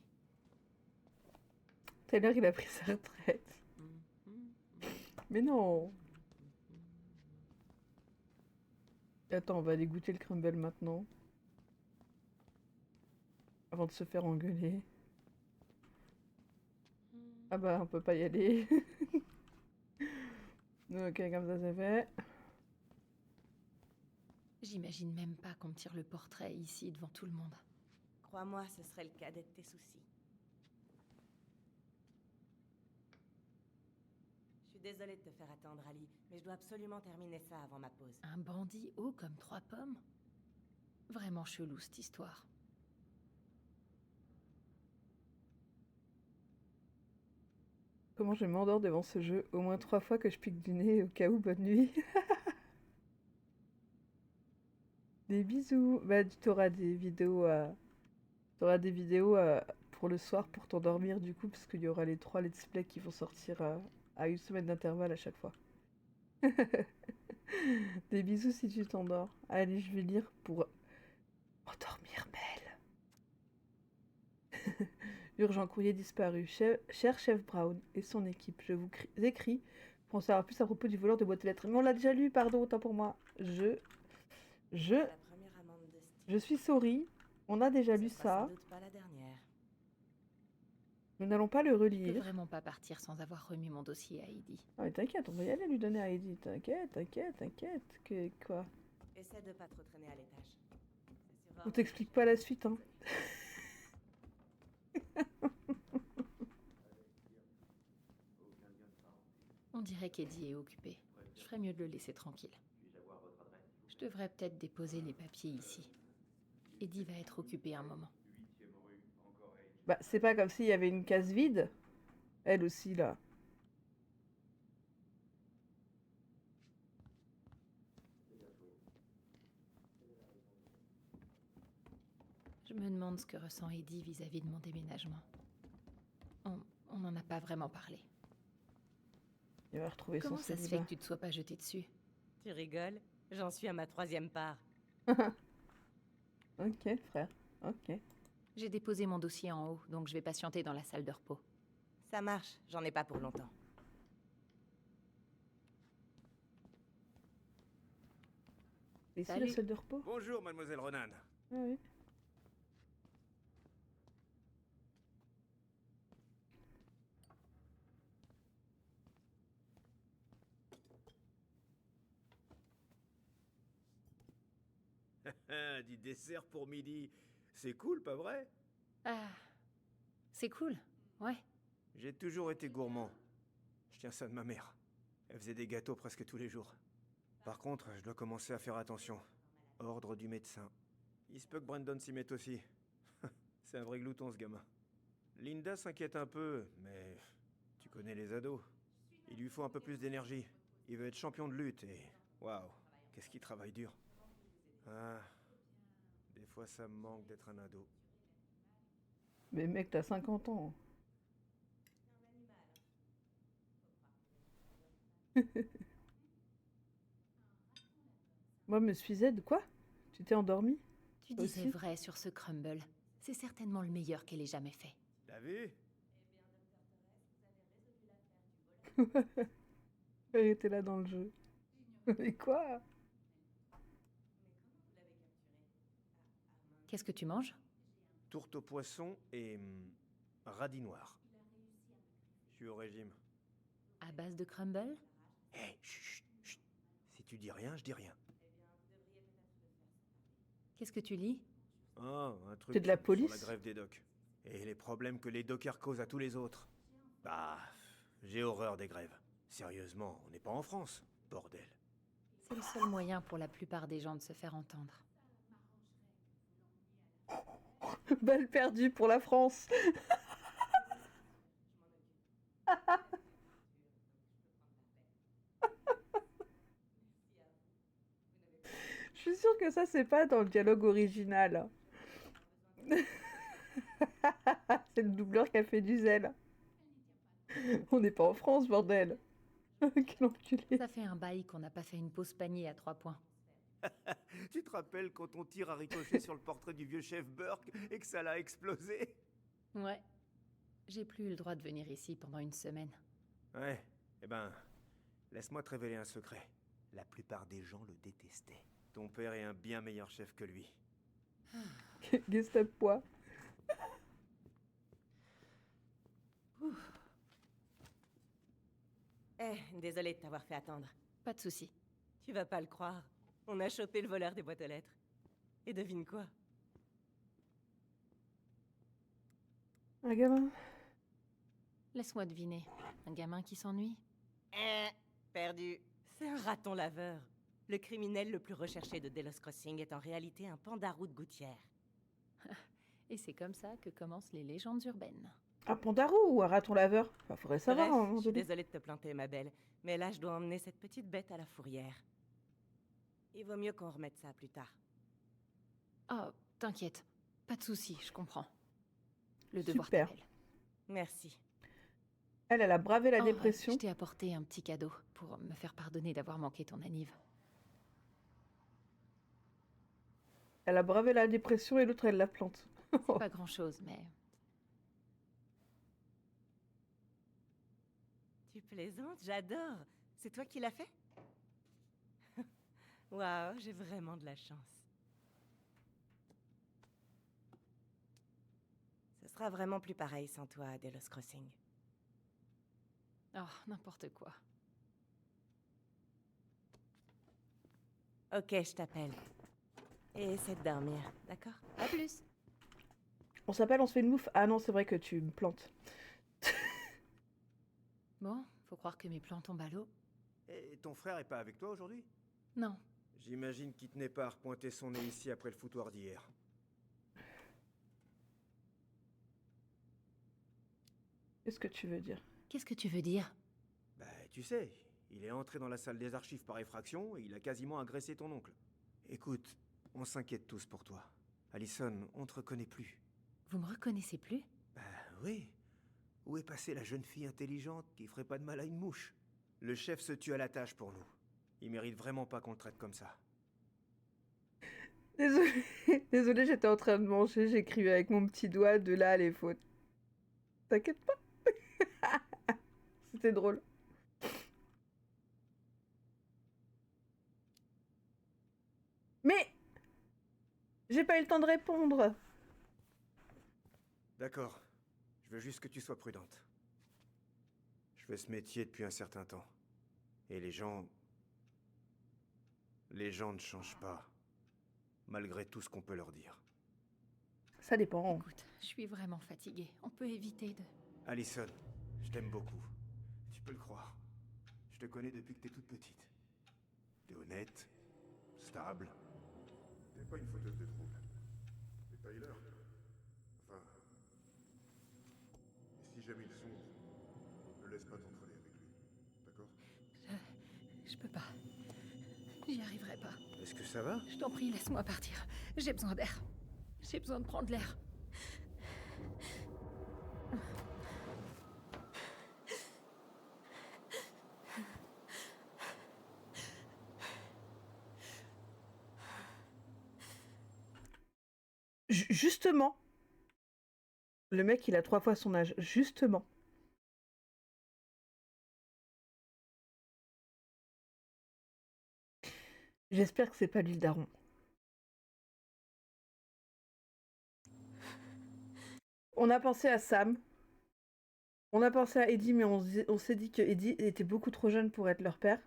Taylor, il a pris sa retraite. Mais non. Attends, on va aller goûter le crumble maintenant. Avant de se faire engueuler. Ah bah, on peut pas y aller. Ok, comme ça c'est fait. J'imagine même pas qu'on me tire le portrait ici devant tout le monde. Crois-moi, ce serait le cadet de tes soucis. Je suis désolée de te faire attendre, Ali, mais je dois absolument terminer ça avant ma pause. Un bandit haut comme 3 pommes? Vraiment chelou cette histoire. Comment je m'endors devant ce jeu? Au moins 3 fois que je pique du nez, au cas où, bonne nuit. Des bisous. Bah, tu auras des vidéos pour le soir pour t'endormir du coup, parce qu'il y aura les 3 let's play qui vont sortir à une semaine d'intervalle à chaque fois. Des bisous si tu t'endors. Allez, je vais lire pour endormir Mel. Urgent courrier disparu. Cher chef Brown et son équipe, je vous écris pour en savoir plus à propos du voleur de boîte aux lettres. Mais on l'a déjà lu, pardon, autant pour moi. Je La première amende de style. suis sorry. On a déjà lu Ce sera sans ça. doute pas la dernière. Nous n'allons pas le Je peux relire. vraiment pas partir sans avoir remis mon dossier à Eddie. Ah mais t'inquiète, on va y aller lui donner à Eddie. T'inquiète. Que quoi? Essaie de pas trop traîner à l'étage. C'est sur On t'explique pas la suite, hein. On dirait qu'Eddie est occupé. Je ferais mieux de le laisser tranquille. Je devrais peut-être déposer les papiers ici. Eddie va être occupé un moment. Bah, c'est pas comme s'il y avait une case vide. Elle aussi, là. Je me demande ce que ressent Eddie vis-à-vis de mon déménagement. On n'en a pas vraiment parlé. Il va retrouver Comment son ça se fait célibat. que tu te sois pas jeté dessus? Tu rigoles? J'en suis à ma 3e part. Ok, frère. Ok. J'ai déposé mon dossier en haut, donc je vais patienter dans la salle de repos. Ça marche, j'en ai pas pour longtemps. Et ici, Salut. la salle de repos? Bonjour, mademoiselle Ronan. Ah oui. Du dessert pour midi. C'est cool, pas vrai? Ah, c'est cool, ouais. J'ai toujours été gourmand. Je tiens ça de ma mère. Elle faisait des gâteaux presque tous les jours. Par contre, je dois commencer à faire attention. Ordre du médecin. Il se peut que Brandon s'y mette aussi. C'est un vrai glouton, ce gamin. Linda s'inquiète un peu, mais tu connais les ados. Il lui faut un peu plus d'énergie. Il veut être champion de lutte et... Waouh, qu'est-ce qu'il travaille dur. Ah, des fois ça me manque d'être un ado. Mais mec, t'as 50 ans. Moi, me suis Z, quoi? Tu t'es endormi? Tu Toi disais aussi vrai sur ce crumble. C'est certainement le meilleur qu'elle ait jamais fait. T'as vu? Elle était là dans le jeu. Mais quoi? Qu'est-ce que tu manges? Tourte au poisson et radis noir. Je suis au régime. À base de crumble? Hé, chut, chut. Si tu dis rien, je dis rien. Qu'est-ce que tu lis? Ah, un truc T'es de la sur la police? grève des docks. Et les problèmes que les dockers causent à tous les autres. Bah, j'ai horreur des grèves. Sérieusement, on n'est pas en France, bordel. C'est le seul moyen pour la plupart des gens de se faire entendre. Balle perdue pour la France. Je suis sûre que ça, c'est pas dans le dialogue original. C'est le doubleur qui a fait du zèle. On n'est pas en France, bordel. Quel enculé. Ça fait un bail qu'on n'a pas fait une pause panier à 3 points. Tu te rappelles quand on tire à ricochet sur le portrait du vieux chef Burke et que ça l'a explosé? Ouais. J'ai plus eu le droit de venir ici pendant une semaine. Ouais, eh ben, laisse-moi te révéler un secret. La plupart des gens le détestaient. Ton père est un bien meilleur chef que lui. Gestapo. Désolée de t'avoir fait attendre. Pas de souci. Tu vas pas le croire. On a chopé le voleur des boîtes aux lettres. Et devine quoi? Un gamin. Laisse-moi deviner. Un gamin qui s'ennuie? Perdu. C'est un raton laveur. Le criminel le plus recherché de Delos Crossing est en réalité un pandarou de gouttière. Et c'est comme ça que commencent les légendes urbaines. Un pandarou ou un raton laveur? Enfin, faudrait savoir. Bref, à un moment je suis donné. désolée de te planter, ma belle, mais là, je dois emmener cette petite bête à la fourrière. Il vaut mieux qu'on remette ça plus tard. Oh, t'inquiète. Pas de souci, je comprends. Le devoir Super. t'appelle. Merci. Elle a bravé la Oh, dépression. Je t'ai apporté un petit cadeau pour me faire pardonner d'avoir manqué ton anniv. Elle a bravé la dépression et l'autre, elle la plante. C'est pas grand-chose, mais... Tu plaisantes? J'adore. C'est toi qui l'as fait? Waouh, j'ai vraiment de la chance. Ce sera vraiment plus pareil sans toi à Delos Crossing. Oh, n'importe quoi. Ok, je t'appelle. Et essaie de dormir, d'accord? À plus. On s'appelle, on se fait une mouffe. Ah non, c'est vrai que tu me plantes. Bon, faut croire que mes plans tombent à l'eau. Et ton frère est pas avec toi aujourd'hui? Non. J'imagine qu'il tenait pas à repointer son nez ici après le foutoir d'hier. Qu'est-ce que tu veux dire? Qu'est-ce que tu veux dire? Bah, tu sais, il est entré dans la salle des archives par effraction et il a quasiment agressé ton oncle. Écoute, on s'inquiète tous pour toi. Allison, on te reconnaît plus. Vous me reconnaissez plus? Bah oui. Où est passée la jeune fille intelligente qui ferait pas de mal à une mouche? Le chef se tue à la tâche pour nous. Il mérite vraiment pas qu'on le traite comme ça. Désolée, désolée, j'étais en train de manger, j'écrivais avec mon petit doigt de là les fautes. T'inquiète pas. C'était drôle. Mais j'ai pas eu le temps de répondre. D'accord. Je veux juste que tu sois prudente. Je fais ce métier depuis un certain temps. Et les gens... Les gens ne changent pas. Malgré tout ce qu'on peut leur dire. Ça dépend. Écoute, je suis vraiment fatiguée. On peut éviter de... Allison, je t'aime beaucoup. Tu peux le croire. Je te connais depuis que t'es toute petite. T'es honnête, stable. T'es pas une fauteuse de troubles. Et Tyler. Enfin. Et si jamais il sombre, ne laisse pas t'entraîner avec lui. D'accord? Je peux pas. J'y arriverai pas. Est-ce que ça va? Je t'en prie, laisse-moi partir. J'ai besoin d'air. J'ai besoin de prendre l'air. Justement, le mec, il a 3 fois son âge. Justement. J'espère que c'est pas lui le daron. On a pensé à Sam. On a pensé à Eddie, mais on s'est dit que Eddie était beaucoup trop jeune pour être leur père.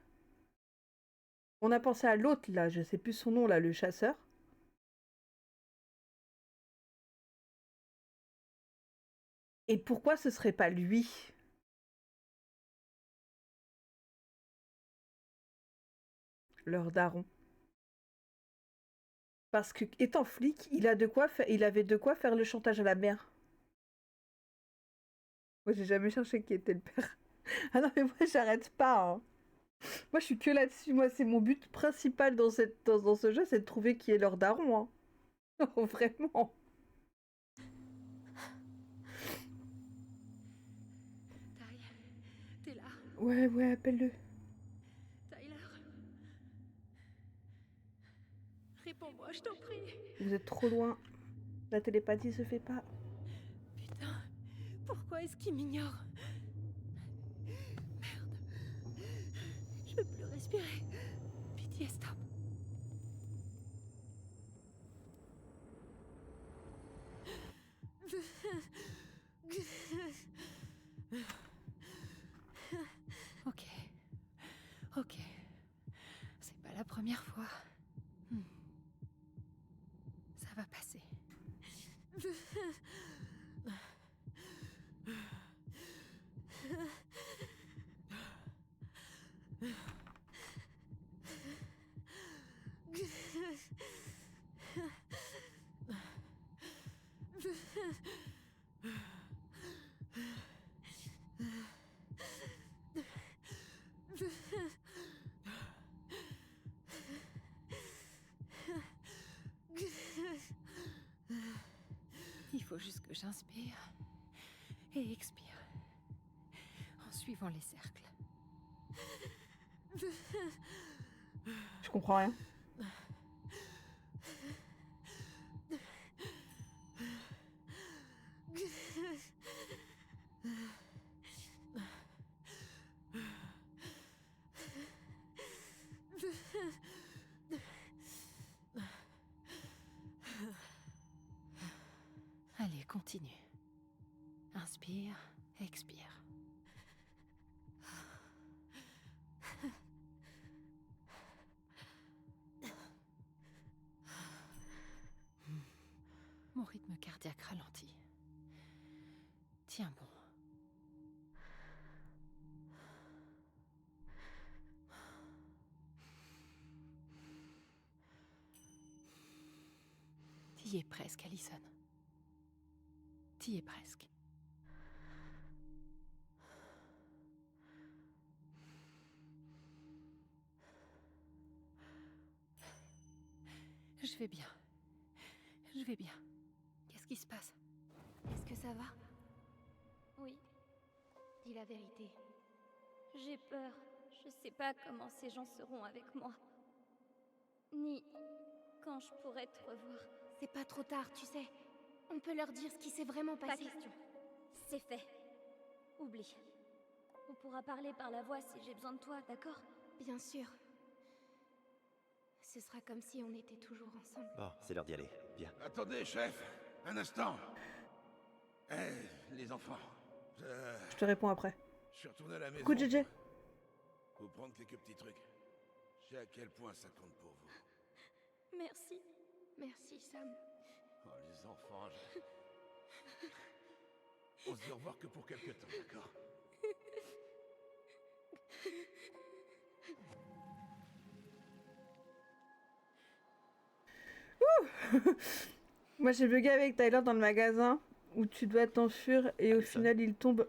On a pensé à l'autre, là, je sais plus son nom, là, le chasseur. Et pourquoi ce serait pas lui? Leur daron. Parce que, étant flic, il avait de quoi faire le chantage à la mère. Moi, j'ai jamais cherché qui était le père. Ah non, mais moi, j'arrête pas, hein. Moi, je suis que là-dessus. Moi, c'est mon but principal dans ce jeu, c'est de trouver qui est leur daron, hein. Non, vraiment. Ty, t'es là? Ouais, appelle-le. Tyler? Réponds-moi, je t'en prie. Vous êtes trop loin. La télépathie se fait pas. Putain, pourquoi est-ce qu'il m'ignore? Merde. Je peux plus respirer. Pitié, stop. Ok. Ok. C'est pas la première fois. Ça va passer. Il faut juste que j'inspire et expire en suivant les cercles. Je comprends rien. Allez, continue. Inspire, expire. Mon rythme cardiaque ralentit. Tiens bon. T'y es presque, Allison. T'y es presque. Je vais bien. Je vais bien. Qu'est-ce qui se passe? Est-ce que ça va? Oui. Dis la vérité. J'ai peur. Je sais pas comment ces gens seront avec moi. Ni quand je pourrai te revoir. C'est pas trop tard, tu sais. On peut leur dire ce qui s'est vraiment Pas passé. question. C'est fait. Oublie. On pourra parler par la voix si j'ai besoin de toi, d'accord? Bien sûr. Ce sera comme si on était toujours ensemble. Bon, c'est l'heure d'y aller. Viens. Attendez, chef. Un instant. Les enfants. Je te réponds après. Je suis retourné à la maison. Coucou, JJ. Vous prendre quelques petits trucs. Je sais à quel point ça compte pour vous. Merci. Merci, Sam. Oh, les enfants, on se dit au revoir que pour quelques temps, d'accord? Moi, j'ai bugué avec Tyler dans le magasin où tu dois t'enfuir et au final, il tombe.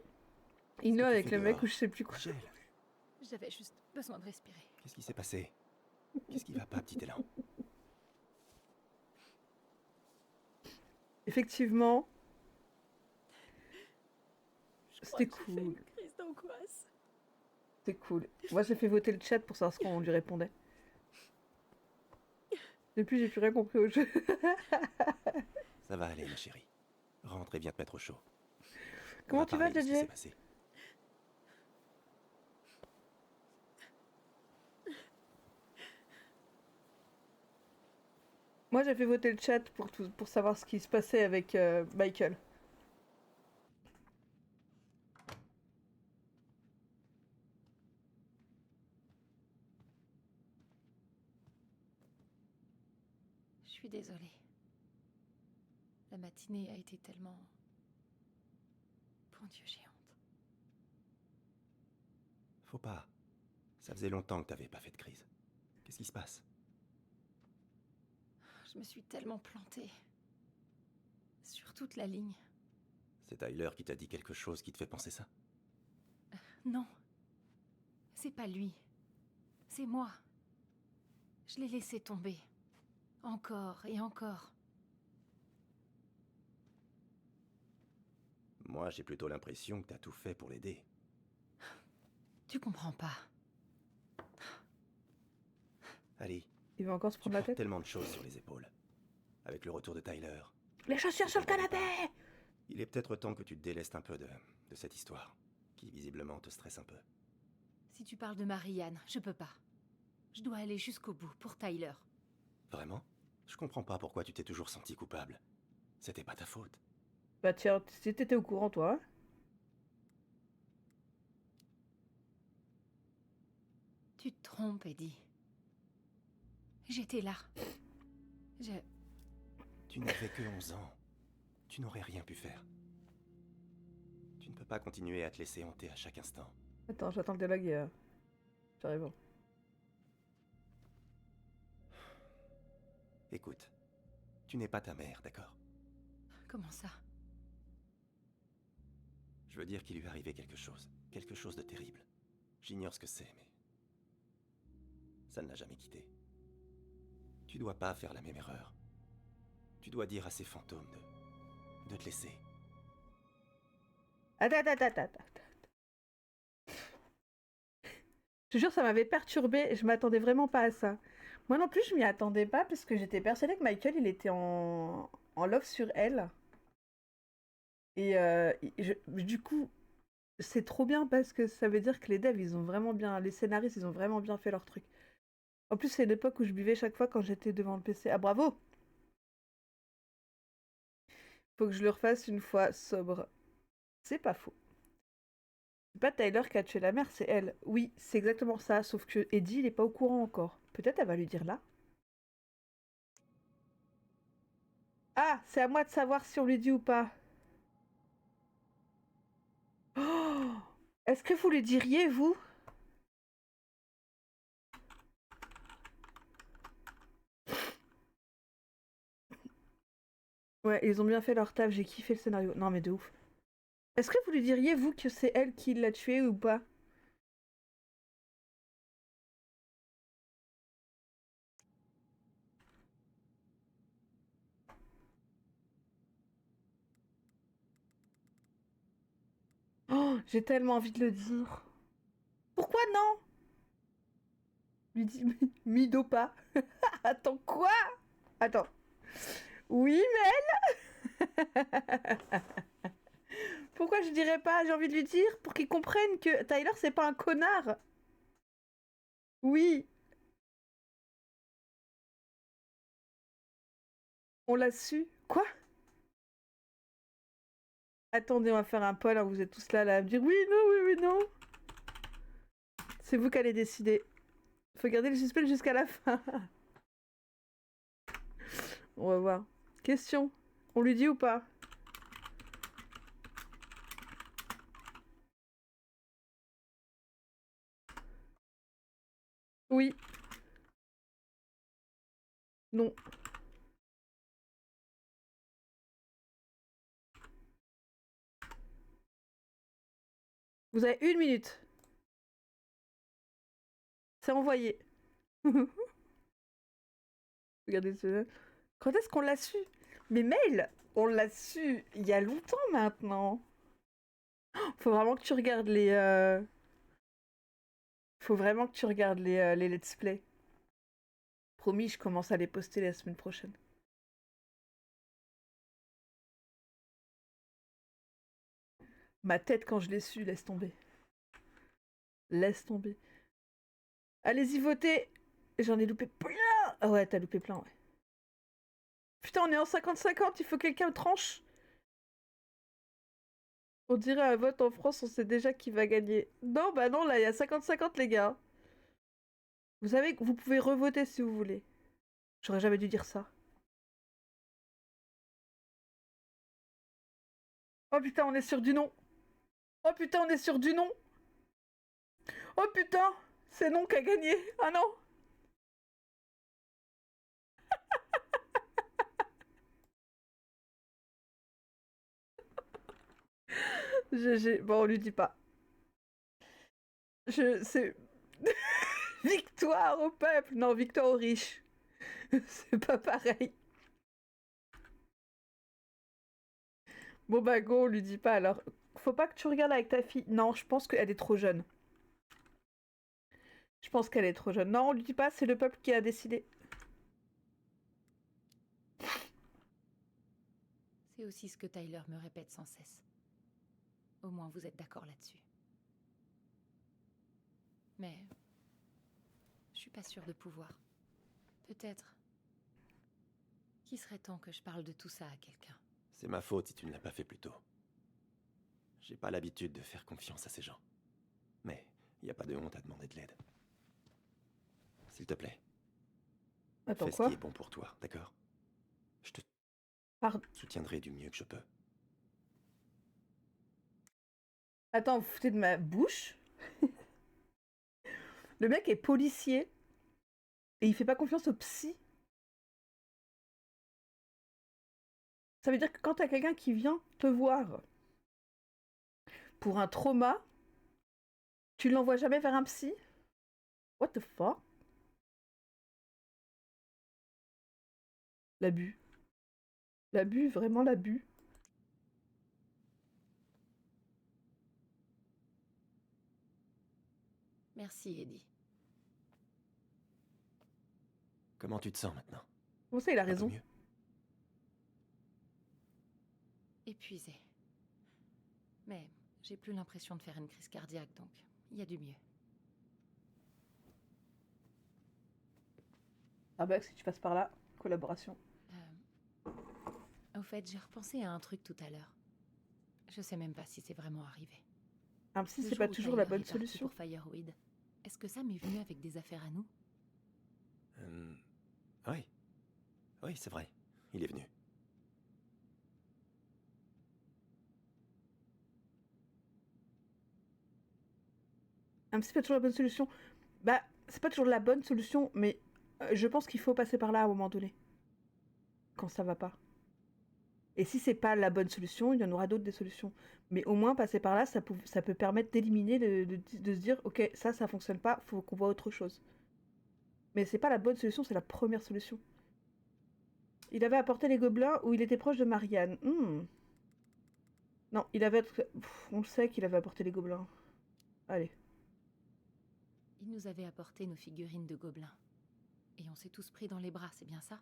Il Qu'est-ce meurt que tu avec fais le mec dehors ou je sais plus quoi. Rachel, J'avais juste besoin de respirer. qu'est-ce qui s'est passé? Qu'est-ce qui va pas, petit élan? Effectivement, Je crois c'était que j'ai fait cool. une crise d'angoisse. C'était cool. Moi, j'ai fait voter le chat pour savoir ce qu'on lui répondait. Depuis, j'ai plus rien compris au jeu. Ça va aller, ma chérie. Rentre et viens te mettre au chaud. On Comment va tu vas, parler de ce qui JJ? s'est passé. Moi, j'ai fait voter le chat pour savoir ce qui se passait avec Michael. Je suis désolée. La matinée a été tellement Bon Dieu, j'ai honte. Faut pas. Ça faisait longtemps que t'avais pas fait de crise. Qu'est-ce qui se passe? Je me suis tellement plantée. Sur toute la ligne. C'est Tyler qui t'a dit quelque chose qui te fait penser ça? Non. C'est pas lui. C'est moi. Je l'ai laissé tomber. Encore et encore. Moi, j'ai plutôt l'impression que t'as tout fait pour l'aider. Tu comprends pas. Ali, Il va encore se tu prendre la portes tête. tellement de choses sur les épaules. Avec le retour de Tyler. Les chaussures sur le canapé! Il est peut-être temps que tu te délestes un peu de cette histoire, qui visiblement te stresse un peu. Si tu parles de Marianne, je peux pas. Je dois aller jusqu'au bout, pour Tyler. Vraiment? Je comprends pas pourquoi tu t'es toujours senti coupable. C'était pas ta faute. Bah tiens, si t'étais au courant, toi. Hein. Tu te trompes, Eddie. J'étais là. Tu n'avais que 11 ans. Tu n'aurais rien pu faire. Tu ne peux pas continuer à te laisser hanter à chaque instant. Attends, j'attends le dialogue et j'arrive. Écoute, tu n'es pas ta mère, d'accord? Comment ça? Je veux dire qu'il lui est arrivé quelque chose de terrible. J'ignore ce que c'est, mais... ça ne l'a jamais quitté. Tu dois pas faire la même erreur. Tu dois dire à ces fantômes de te laisser. Attends. Je te jure, ça m'avait perturbée, je m'attendais vraiment pas à ça. Moi non plus, je m'y attendais pas parce que j'étais persuadée que Michael, il était en love sur elle. Et du coup, c'est trop bien parce que ça veut dire que les devs, ils ont vraiment bien, les scénaristes, ils ont vraiment bien fait leur truc. En plus, c'est l'époque où je buvais chaque fois quand j'étais devant le PC. Ah bravo! Faut que je le refasse une fois sobre. C'est pas faux. C'est pas Tyler qui a tué la mère, c'est elle. Oui, c'est exactement ça, sauf que Eddie, il est pas au courant encore. Peut-être elle va lui dire là. Ah, c'est à moi de savoir si on lui dit ou pas. Oh, est-ce que vous lui diriez, vous? Ouais, ils ont bien fait leur taf, j'ai kiffé le scénario. Non mais de ouf. Est-ce que vous lui diriez, vous, que c'est elle qui l'a tué ou pas? Oh, j'ai tellement envie de le dire. Pourquoi non? Lui dis Midopa. Attends, quoi? Attends. Oui, Mel? Pourquoi je dirais pas? J'ai envie de lui dire pour qu'il comprenne que Tyler, c'est pas un connard. Oui. On l'a su. Quoi? Attendez, on va faire un poll, hein, vous êtes tous là à me dire oui, non, oui, oui, non. C'est vous qui allez décider. Faut garder le suspense jusqu'à la fin. On va voir. Question. On lui dit ou pas? Oui. Non. Vous avez 1 minute. C'est envoyé. Regardez ce... Quand est-ce qu'on l'a su? Mais Mail, on l'a su il y a longtemps maintenant. Faut vraiment que tu regardes les... Faut vraiment que tu regardes les let's play. Promis, je commence à les poster la semaine prochaine. Ma tête quand je l'ai su, laisse tomber. Laisse tomber. Allez-y, votez. J'en ai loupé plein. Ah ouais, t'as loupé plein, ouais. Putain, on est en 50-50, il faut que quelqu'un tranche. On dirait un vote en France, on sait déjà qui va gagner. Non, bah non, là, il y a 50-50, les gars. Vous savez que vous pouvez revoter si vous voulez. J'aurais jamais dû dire ça. Oh putain, on est sur du non. Oh putain, on est sur du non. Oh putain, c'est non qui a gagné. Ah non. GG. Bon, on lui dit pas. C'est... Victoire au peuple. Non, victoire aux riches. C'est pas pareil. Bon bah go, on lui dit pas alors. Faut pas que tu regardes avec ta fille. Non, je pense qu'elle est trop jeune. Je pense qu'elle est trop jeune. Non, on lui dit pas, c'est le peuple qui a décidé. C'est aussi ce que Tyler me répète sans cesse. Au moins vous êtes d'accord là-dessus. Mais... je suis pas sûre de pouvoir. Peut-être... qu'il serait temps que je parle de tout ça à quelqu'un. C'est ma faute si tu ne l'as pas fait plus tôt. J'ai pas l'habitude de faire confiance à ces gens. Mais y a pas de honte à demander de l'aide. S'il te plaît. Attends, fais ce quoi? qui est bon pour toi, d'accord? Je te soutiendrai du mieux que je peux. Attends, vous foutez de ma bouche? Le mec est policier et il fait pas confiance au psy. Ça veut dire que quand t'as quelqu'un qui vient te voir pour un trauma, tu l'envoies jamais vers un psy? What the fuck? L'abus. L'abus, vraiment l'abus. Merci, Eddie. Comment tu te sens maintenant? Comment ça, il a Un peu raison? mieux? Épuisée. Mais j'ai plus l'impression de faire une crise cardiaque, donc il y a du mieux. Ah bah, si tu passes par là, collaboration. Au fait, j'ai repensé à un truc tout à l'heure. Je sais même pas si c'est vraiment arrivé. Un psy, Le c'est jour pas où toujours la Tyler bonne est parti solution. pour Fireweed, est-ce que Sam est venu avec des affaires à nous? Oui. Oui, c'est vrai. Il est venu. Un psy, c'est pas toujours la bonne solution. Bah, c'est pas toujours la bonne solution, mais je pense qu'il faut passer par là à un moment donné. Quand ça va pas. Et si c'est pas la bonne solution, il y en aura d'autres des solutions. Mais au moins, passer par là, ça peut permettre d'éliminer, de se dire, ok, ça fonctionne pas, faut qu'on voit autre chose. Mais c'est pas la bonne solution, c'est la première solution. Il avait apporté les gobelins ou il était proche de Marianne. Non, il avait... on le sait qu'il avait apporté les gobelins. Allez. Il nous avait apporté nos figurines de gobelins. Et on s'est tous pris dans les bras, c'est bien ça?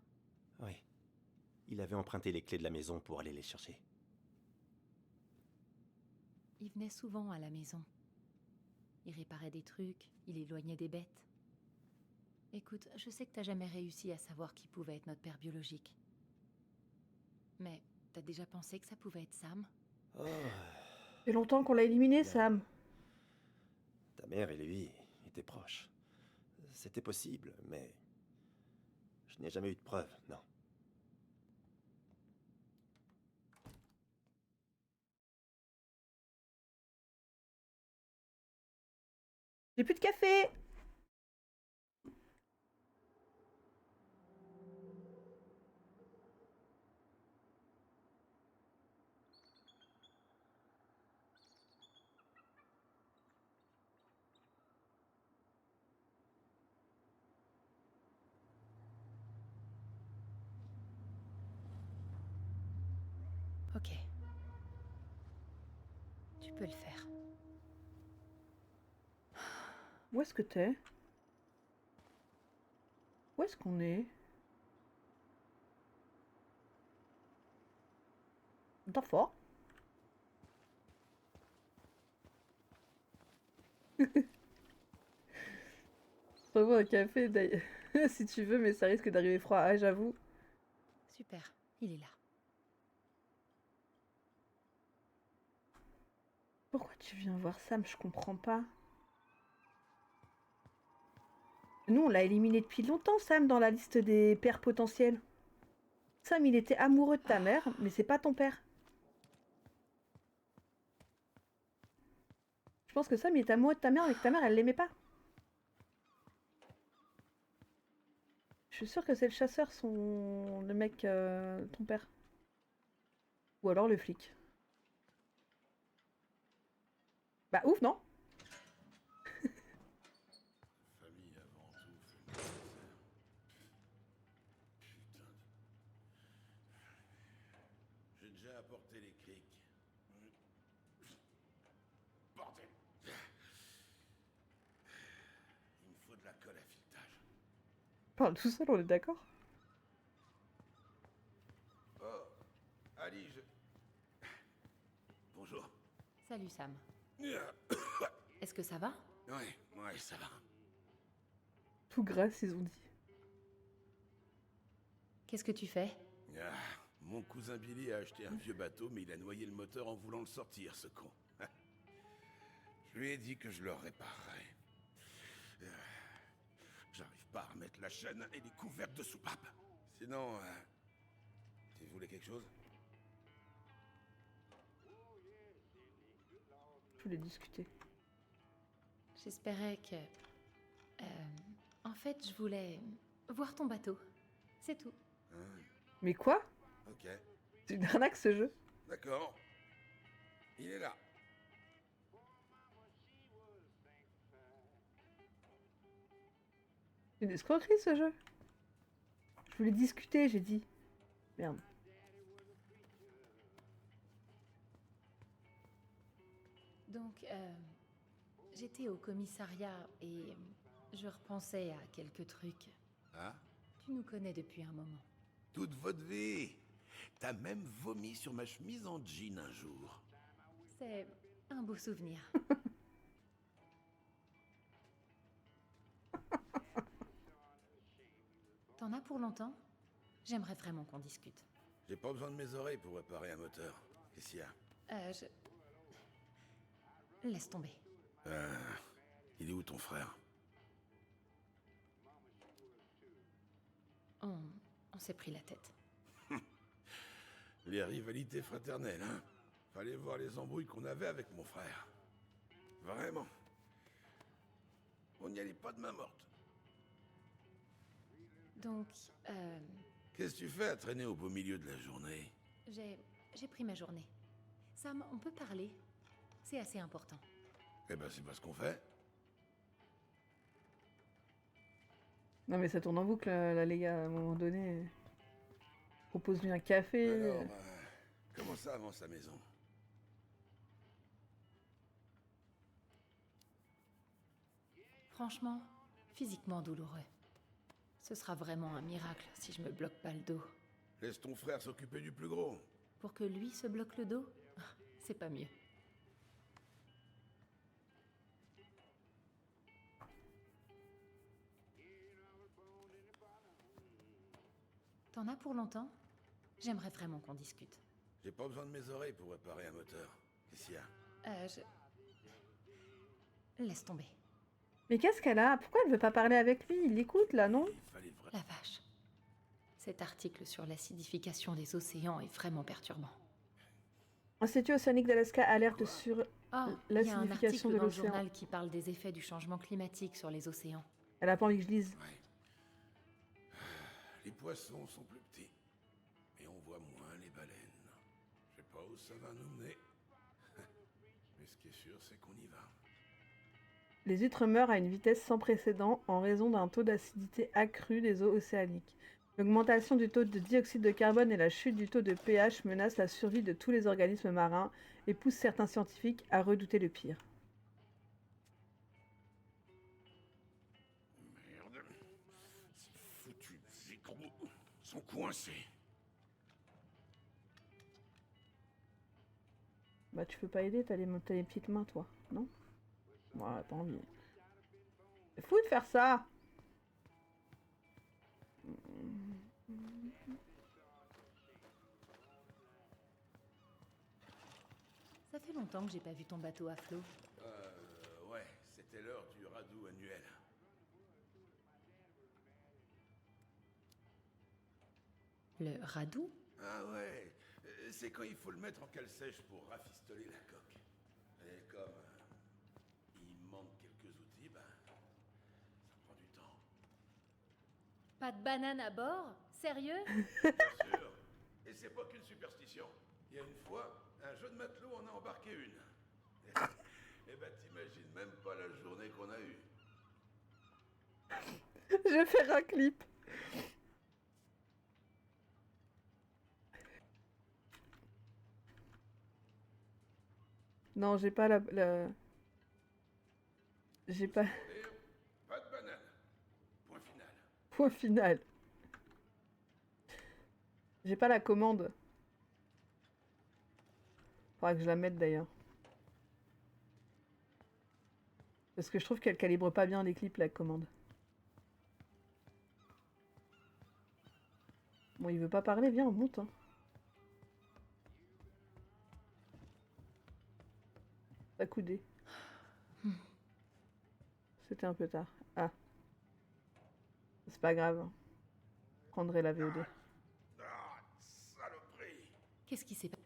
Oui. Il avait emprunté les clés de la maison pour aller les chercher. Il venait souvent à la maison. Il réparait des trucs, il éloignait des bêtes. Écoute, je sais que t'as jamais réussi à savoir qui pouvait être notre père biologique. Mais t'as déjà pensé que ça pouvait être Sam? Oh. Ça fait longtemps qu'on l'a éliminé, Sam. Ta mère et lui étaient proches. C'était possible, mais... je n'ai jamais eu de preuves, non. J'ai plus de café. Ok. Tu peux le faire. Où est-ce que t'es? Où est-ce qu'on est? D'accord. Prends-moi un café, d'ailleurs. Si tu veux, mais ça risque d'arriver froid. Ah, j'avoue. Super, il est là. Pourquoi tu viens voir Sam? Je comprends pas. Nous, on l'a éliminé depuis longtemps, Sam, dans la liste des pères potentiels. Sam, il était amoureux de ta mère, mais c'est pas ton père. Je pense que Sam il est amoureux de ta mère, mais que ta mère elle l'aimait pas. Je suis sûre que c'est le chasseur, le mec, ton père. Ou alors le flic. Bah ouf, non? Famille avant tout, fait le nécessaire. Putain de... J'ai déjà apporté les criques. Bordel! Il me faut de la colle à filetage. Parle tout seul, on est d'accord? Oh, Ali, Bonjour. Salut Sam. Est-ce que ça va? Ouais, ça va. Tout grasse, ils ont dit. Qu'est-ce que tu fais? Mon cousin Billy a acheté un vieux bateau, mais il a noyé le moteur en voulant le sortir, ce con. Je lui ai dit que je le réparerais. J'arrive pas à remettre la chaîne et les couvercles de soupape. Sinon, tu voulais quelque chose? Je voulais discuter. J'espérais que... en fait, je voulais voir ton bateau. C'est tout. Mais quoi? Ok, C'est une arnaque ce jeu. d'accord. Il est là. C'est une escroquerie ce jeu. Je voulais discuter, j'ai dit. Merde. Donc, j'étais au commissariat et je repensais à quelques trucs. Ah? Tu nous connais depuis un moment. Toute votre vie. T'as même vomi sur ma chemise en jean un jour. C'est un beau souvenir. T'en as pour longtemps? J'aimerais vraiment qu'on discute. J'ai pas besoin de mes oreilles pour réparer un moteur. Qu'est-ce qu'il y a? Laisse tomber. Il est où ton frère? On s'est pris la tête. Les rivalités fraternelles, hein? Fallait voir les embrouilles qu'on avait avec mon frère. Vraiment. On n'y allait pas de main morte. Donc, Qu'est-ce que tu fais à traîner au beau milieu de la journée? j'ai pris ma journée. Sam, on peut parler? C'est assez important. Eh ben, c'est pas ce qu'on fait. Non mais ça tourne en boucle là les gars, à un moment donné. Propose-lui un café. Alors, comment ça avance la maison? Franchement, physiquement douloureux. Ce sera vraiment un miracle si je me bloque pas le dos. Laisse ton frère s'occuper du plus gros. Pour que lui se bloque le dos, c'est pas mieux. T'en as pour longtemps? J'aimerais vraiment qu'on discute. J'ai pas besoin de mes oreilles pour réparer un moteur. Qu'est-ce qu'il y a? Laisse tomber. Mais qu'est-ce qu'elle a? Pourquoi elle veut pas parler avec lui? Il écoute là, non? La vache. Cet article sur l'acidification des océans est vraiment perturbant. Institut océanique d'Alaska alerte sur Il y a un l'acidification article de dans le l'océan. journal qui parle des effets du changement climatique sur les océans. Elle a pas envie que je lise. Les poissons sont plus petits. Mais on voit moins les baleines. Je sais pas où ça va nous mener. Mais ce qui est sûr, c'est qu'on y va. Les huîtres meurent à une vitesse sans précédent en raison d'un taux d'acidité accru des eaux océaniques. L'augmentation du taux de dioxyde de carbone et la chute du taux de pH menacent la survie de tous les organismes marins et poussent certains scientifiques à redouter le pire. Merde. Ces foutus écrous sont coincés. Bah tu peux pas aider, t'as les petites mains toi, non? Ouais, pas envie. C'est fou de faire ça! Ça fait longtemps que j'ai pas vu ton bateau à flot. Ouais, c'était l'heure du radeau annuel. Le radoux? Ah ouais, c'est quand il faut le mettre en cale sèche pour rafistoler la coque. Et comme Pas de banane à bord? Sérieux? Bien sûr. Et c'est pas qu'une superstition. Il y a une fois, un jeune matelot en a embarqué une. Eh ben, t'imagines même pas la journée qu'on a eue. Je vais faire un clip. Non, j'ai pas J'ai pas... Pas de banane. Point final. Point final. J'ai pas la commande. Faudra que je la mette d'ailleurs. Parce que je trouve qu'elle calibre pas bien les clips, la commande. Bon, il veut pas parler, viens, on monte. Hein. Accoudé. C'était un peu tard. Ah. C'est pas grave. Je prendrai la VOD. Ah, saloperie. Qu'est-ce qui s'est passé?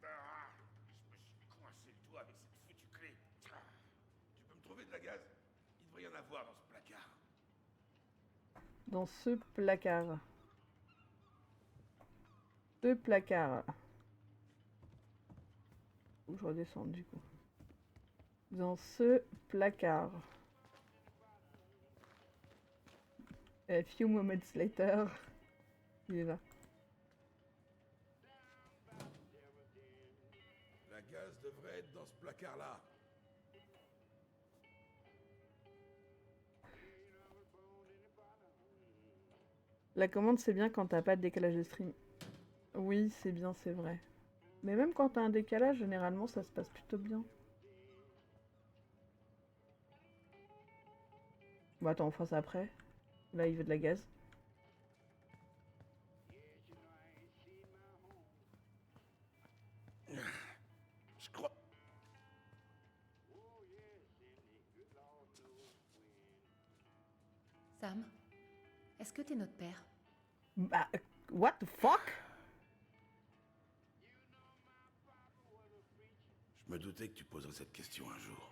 Ah, je me suis coincé le doigt avec cette foutue clé. Ah, tu peux me trouver de la gaz? Il devrait y en avoir dans ce placard. Dans ce placard. Ce placard. Faut que je redescende du coup. Dans ce placard. A few moments later. Il est là. La gaz devrait être dans ce placard-là. La commande, c'est bien quand t'as pas de décalage de stream. Oui, c'est bien, c'est vrai. Mais même quand t'as un décalage, généralement, ça se passe plutôt bien. Bon, attends, on fera ça après. Là, il veut de la gaz. Je crois... Sam, est-ce que t'es notre père? Bah, what the fuck? Je me doutais que tu poserais cette question un jour.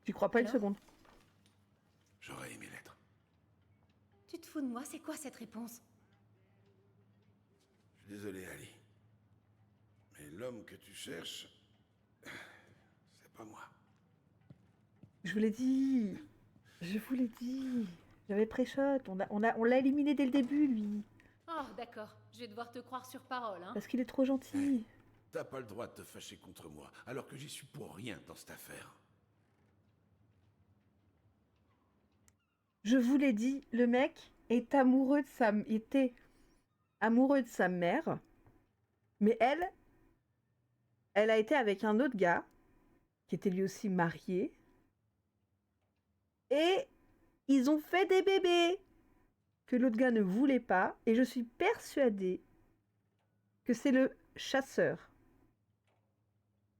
Tu crois pas une seconde? J'aurais aimé l'être. Tu te fous de moi? C'est quoi cette réponse? Je suis désolé, Ali. Mais l'homme que tu cherches... c'est pas moi. Je vous l'ai dit. Je vous l'ai dit. J'avais pré-shot. On l'a éliminé dès le début, lui. Oh, d'accord. Je vais devoir te croire sur parole, hein. Parce qu'il est trop gentil. T'as pas le droit de te fâcher contre moi, alors que j'y suis pour rien dans cette affaire. Je vous l'ai dit, le mec est amoureux de était amoureux de sa mère. Mais elle a été avec un autre gars, qui était lui aussi marié. Et ils ont fait des bébés que l'autre gars ne voulait pas. Et je suis persuadée que c'est le chasseur.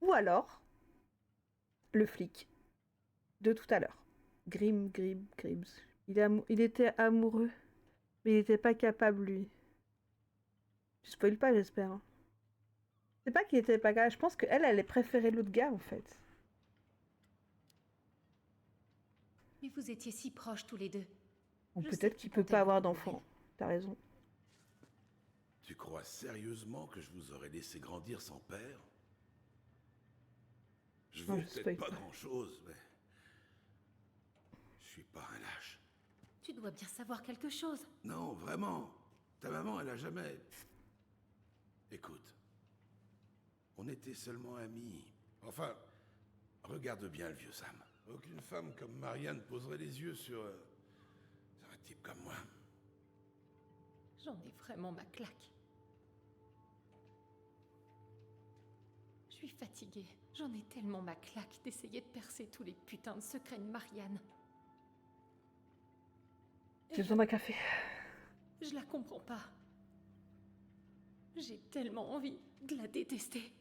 Ou alors, le flic de tout à l'heure. Gribbs. Il était amoureux, mais il n'était pas capable, lui. Tu spoil pas, j'espère. Hein. C'est pas qu'il était pas capable, je pense qu'elle, elle préférait l'autre gars, en fait. Mais vous étiez si proches tous les deux. Ou peut-être qu'il peut pas avoir d'enfant. T'as raison. Tu crois sérieusement que je vous aurais laissé grandir sans père? Je vaux peut-être pas grand-chose, mais... je suis pas un lâche. Tu dois bien savoir quelque chose. Non, vraiment. Ta maman, elle a jamais... Écoute. On était seulement amis. Enfin, regarde bien le vieux Sam. Aucune femme comme Marianne poserait les yeux sur un type comme moi. J'en ai vraiment ma claque. Je suis fatiguée. J'en ai tellement ma claque d'essayer de percer tous les putains de secrets de Marianne. J'ai besoin d'un café. Je la comprends pas. J'ai tellement envie de la détester.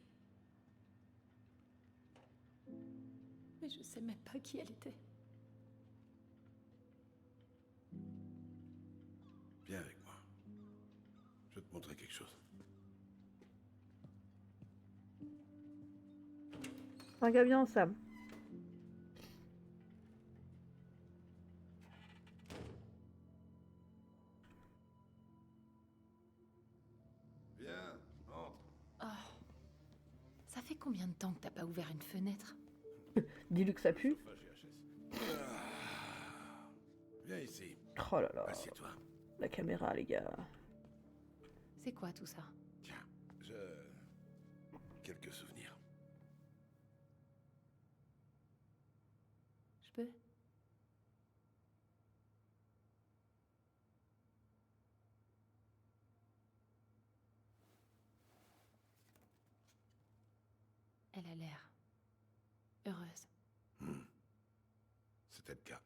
Mais je sais même pas qui elle était. Viens avec moi. Je vais te montrer quelque chose. Regarde bien, Sam. que t'as pas ouvert une fenêtre. Dis-lui que ça pue. Viens ici. Oh là là. Assieds-toi. La caméra, les gars. C'est quoi tout ça? Tiens, quelques souvenirs. Je peux? Elle a l'air heureuse. C'était le cas.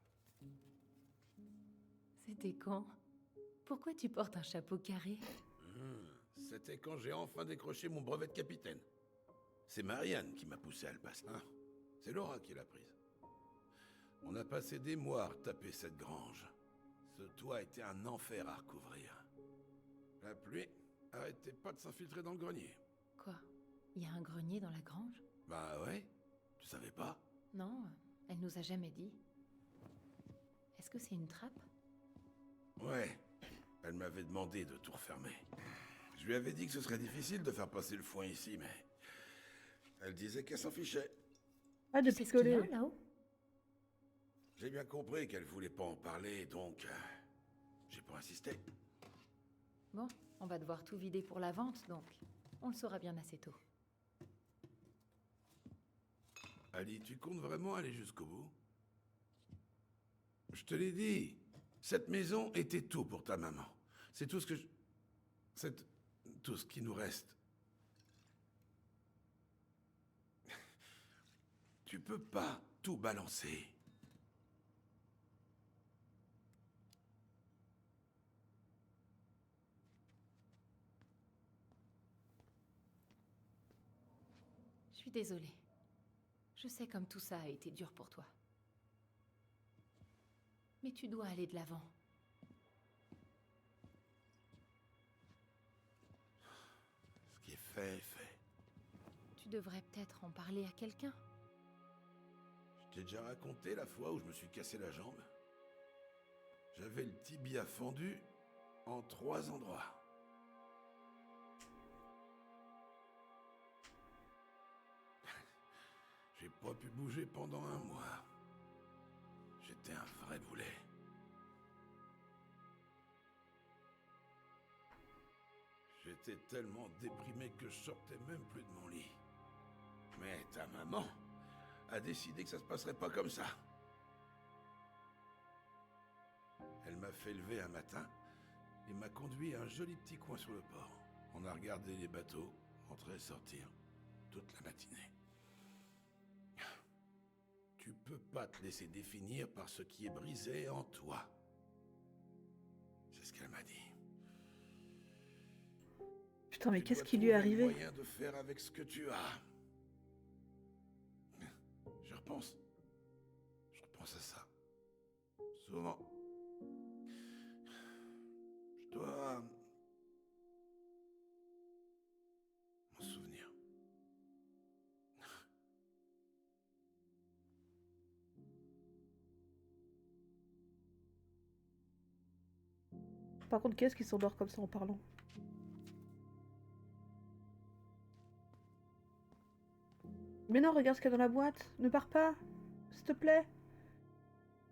C'était quand? Pourquoi tu portes un chapeau carré? C'était quand j'ai enfin décroché mon brevet de capitaine. C'est Marianne qui m'a poussé à le passer. Hein, c'est Laura qui l'a prise. On a passé des mois à retaper cette grange. Ce toit était un enfer à recouvrir. La pluie arrêtait pas de s'infiltrer dans le grenier. Quoi? Il y a un grenier dans la grange? Bah ouais, tu savais pas? Non, elle nous a jamais dit. Est-ce que c'est une trappe? Ouais, elle m'avait demandé de tout refermer. Je lui avais dit que ce serait difficile de faire passer le foin ici, mais... Elle disait qu'elle s'en fichait. Ah, de Tu sais ce qu'il y a picoler. là-haut? J'ai bien compris qu'elle voulait pas en parler, donc... j'ai pas insisté. Bon, on va devoir tout vider pour la vente, donc on le saura bien assez tôt. Ali, tu comptes vraiment aller jusqu'au bout? Je te l'ai dit. Cette maison était tout pour ta maman. C'est tout ce que je... C'est tout ce qui nous reste. Tu peux pas tout balancer. Je suis désolée. Je sais comme tout ça a été dur pour toi. Mais tu dois aller de l'avant. Ce qui est fait est fait. Tu devrais peut-être en parler à quelqu'un. Je t'ai déjà raconté la fois où je me suis cassé la jambe. J'avais le tibia fendu en 3 endroits. J'ai pas pu bouger pendant 1 mois. J'étais un vrai boulet. J'étais tellement déprimé que je sortais même plus de mon lit. Mais ta maman a décidé que ça se passerait pas comme ça. Elle m'a fait lever un matin et m'a conduit à un joli petit coin sur le port. On a regardé les bateaux entrer et sortir toute la matinée. Tu peux pas te laisser définir par ce qui est brisé en toi. C'est ce qu'elle m'a dit. Putain, mais Tu qu'est-ce dois qui lui est trouver le arrivé? moyen de faire avec ce que tu as. Je repense à ça. Souvent. Je dois m'en souvenir. Par contre, qu'est-ce qui s'endort comme ça en parlant? Mais non, regarde ce qu'il y a dans la boîte. Ne pars pas. S'il te plaît.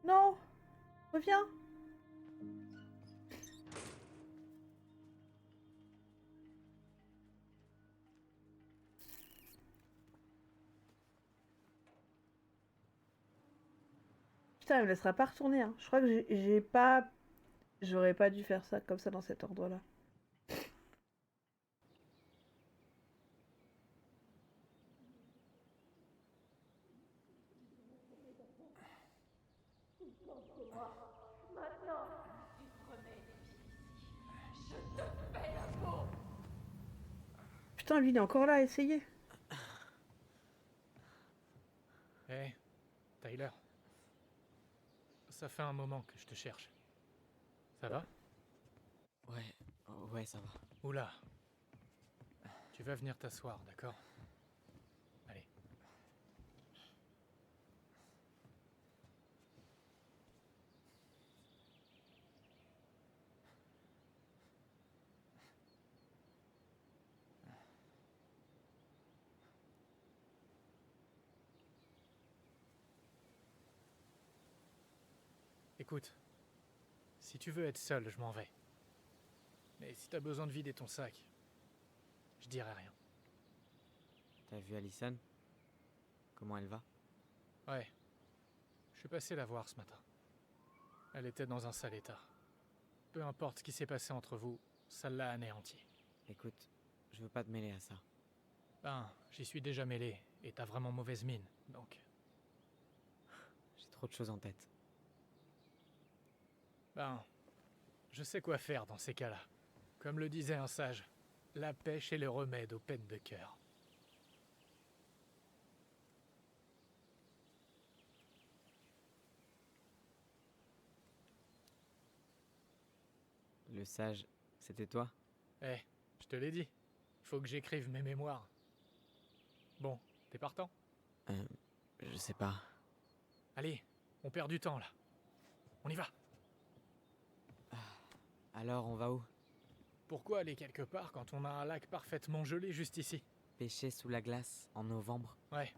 Non. Reviens. Putain, elle me laissera pas retourner, hein. Je crois que j'ai pas... J'aurais pas dû faire ça comme ça dans cet ordre-là. Putain, lui, il est encore là à essayer. Hé, Tyler. Ça fait un moment que je te cherche. Ça va? Ouais, ça va. Oula. Tu vas venir t'asseoir, d'accord? Allez. Écoute, si tu veux être seul, je m'en vais. Mais si t'as besoin de vider ton sac, je dirai rien. T'as vu Allison? Comment elle va? Ouais. Je suis passé la voir ce matin. Elle était dans un sale état. Peu importe ce qui s'est passé entre vous, ça l'a anéanti. Écoute, je veux pas te mêler à ça. Ben, j'y suis déjà mêlé, et t'as vraiment mauvaise mine, donc... J'ai trop de choses en tête. Ben, je sais quoi faire dans ces cas-là. Comme le disait un sage, la pêche est le remède aux peines de cœur. Le sage, c'était toi? Eh, je te l'ai dit. Faut que j'écrive mes mémoires. Bon, t'es partant? Je sais pas. Allez, on perd du temps là. On y va. Alors, on va où? Pourquoi aller quelque part quand on a un lac parfaitement gelé juste ici? Pêcher sous la glace, en novembre? Ouais.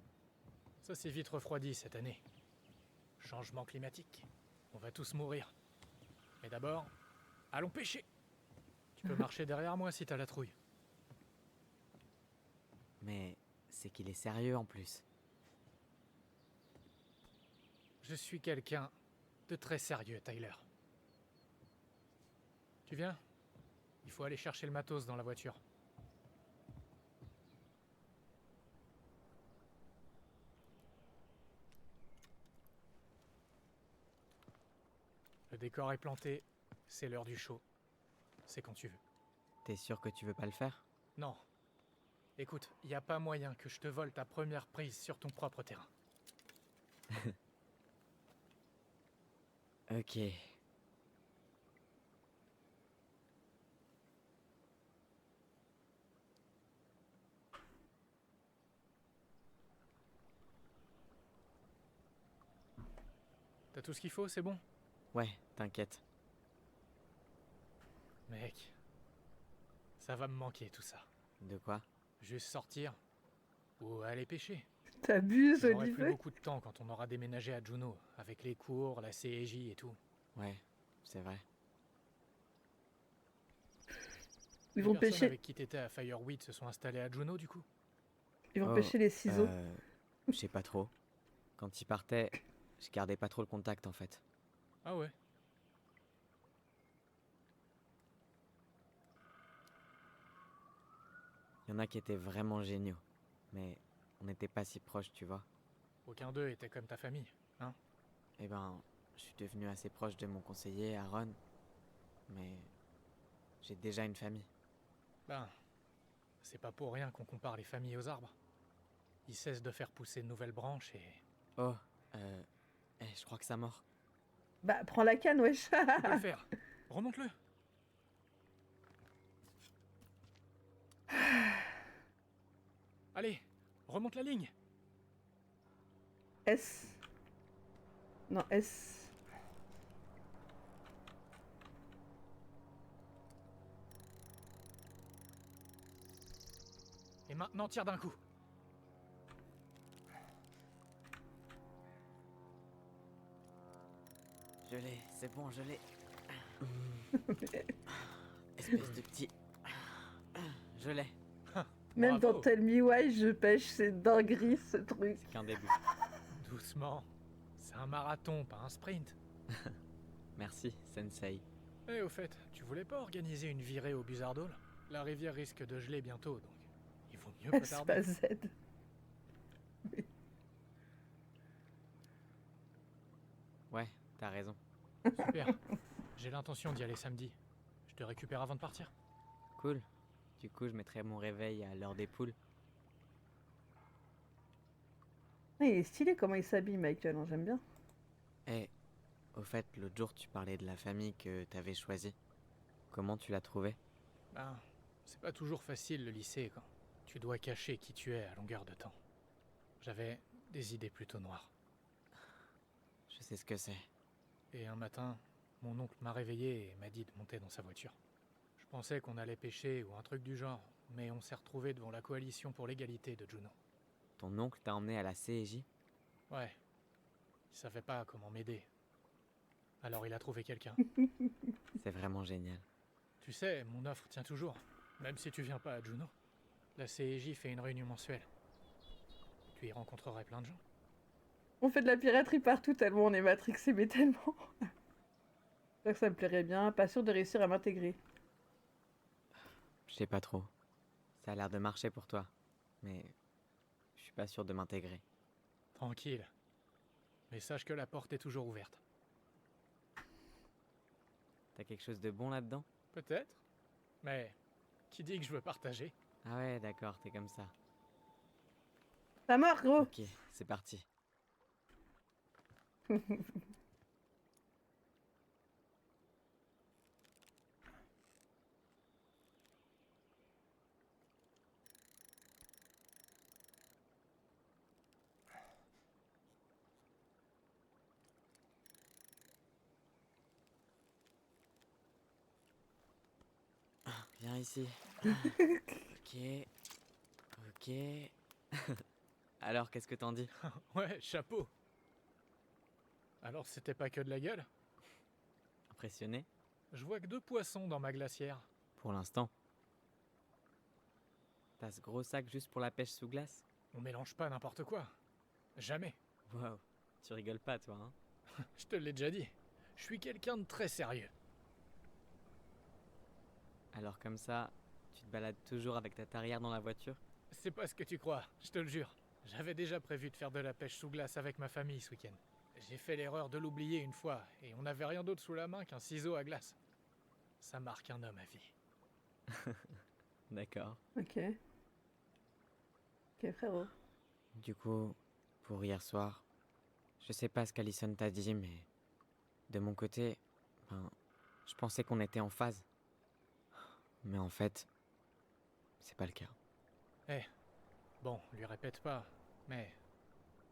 Ça s'est vite refroidi cette année. Changement climatique. On va tous mourir. Mais d'abord, allons pêcher. Tu peux marcher derrière moi si t'as la trouille. Mais c'est qu'il est sérieux en plus. Je suis quelqu'un de très sérieux, Tyler. Tu viens? Il faut aller chercher le matos dans la voiture. Le décor est planté, c'est l'heure du show. C'est quand tu veux. T'es sûr que tu veux pas le faire? Non. Écoute, y a pas moyen que je te vole ta première prise sur ton propre terrain. Ok. T'as tout ce qu'il faut, c'est bon? Ouais, t'inquiète. Mec, ça va me manquer tout ça. De quoi? Juste sortir ou aller pêcher. T'abuses, J'aurai plus Olivier. beaucoup de temps quand on aura déménagé à Juneau, avec les cours, la CEJ et tout. Ouais, c'est vrai. Ils Les vont personnes pêcher, avec qui t'étais à Fireweed se sont installées à Juneau du coup? ils vont Oh, pêcher les ciseaux. Je sais pas trop. Quand il partait, je gardais pas trop le contact en fait. Ah ouais. Il y en a qui étaient vraiment géniaux. Mais on n'était pas si proches, tu vois. Aucun d'eux était comme ta famille, hein? Eh ben, je suis devenu assez proche de mon conseiller, Aaron. Mais j'ai déjà une famille. Ben, c'est pas pour rien qu'on compare les familles aux arbres. Ils cessent de faire pousser de nouvelles branches et... Oh, je crois que ça mord. Bah, prends la canne, wesh. Tu peux le faire. Remonte-le. Allez, remonte la ligne. S. Non, S. Et maintenant, tire d'un coup. Je l'ai, c'est bon, je l'ai. Espèce de petit... Je l'ai. Même Bravo. dans Tell Me Why, je pêche, c'est dinguerie ce truc. C'est qu'un début. Doucement. C'est un marathon, pas un sprint. Merci, Sensei. Eh, au fait, tu voulais pas organiser une virée au Buzzardhole? La rivière risque de geler bientôt, donc il vaut mieux pas S, tarder. pas Z. Ouais, t'as raison. Super. J'ai l'intention d'y aller samedi. Je te récupère avant de partir. Cool. Du coup, je mettrai mon réveil à l'heure des poules. Ah, il est stylé comment il s'habille, Michael, hein, j'aime bien. Eh, au fait, l'autre jour, tu parlais de la famille que t'avais choisie. Comment tu l'as trouvée? Ben, c'est pas toujours facile le lycée quand tu dois cacher qui tu es à longueur de temps. J'avais des idées plutôt noires. Je sais ce que c'est. Et un matin, mon oncle m'a réveillé et m'a dit de monter dans sa voiture. Je pensais qu'on allait pêcher ou un truc du genre, mais on s'est retrouvés devant la coalition pour l'égalité de Juneau. Ton oncle t'a emmené à la CEJ? Ouais. Il savait pas comment m'aider. Alors il a trouvé quelqu'un. C'est vraiment génial. Tu sais, mon offre tient toujours, même si tu viens pas à Juno. La CEJ fait une réunion mensuelle. Tu y rencontrerais plein de gens. On fait de la piraterie partout tellement on est matrixé, mais tellement. C'est que ça me plairait bien, pas sûr de réussir à m'intégrer. Je sais pas trop. Ça a l'air de marcher pour toi, mais je suis pas sûr de m'intégrer. Tranquille. Mais sache que la porte est toujours ouverte. T'as quelque chose de bon là-dedans? Peut-être. Mais qui dit que je veux partager? Ah ouais, d'accord, t'es comme ça. Ça mort, gros. Ok, c'est parti. Viens ici. Ok. Ok. Alors, qu'est-ce que t'en dis? Ouais, chapeau. Alors c'était pas que de la gueule? Impressionné? Je vois que 2 poissons dans ma glacière. Pour l'instant. T'as ce gros sac juste pour la pêche sous glace? On mélange pas n'importe quoi. Jamais. Waouh, tu rigoles pas toi, hein? Je te l'ai déjà dit. Je suis quelqu'un de très sérieux. Alors comme ça, tu te balades toujours avec ta tarière dans la voiture? C'est pas ce que tu crois, je te le jure. J'avais déjà prévu de faire de la pêche sous glace avec ma famille ce week-end. J'ai fait l'erreur de l'oublier une fois, et on n'avait rien d'autre sous la main qu'un ciseau à glace. Ça marque un homme à vie. D'accord. Ok. Ok, frérot. Du coup, pour hier soir, je sais pas ce qu'Alison t'a dit, mais de mon côté, je pensais qu'on était en phase. Mais en fait, c'est pas le cas. Eh, bon, lui répète pas, mais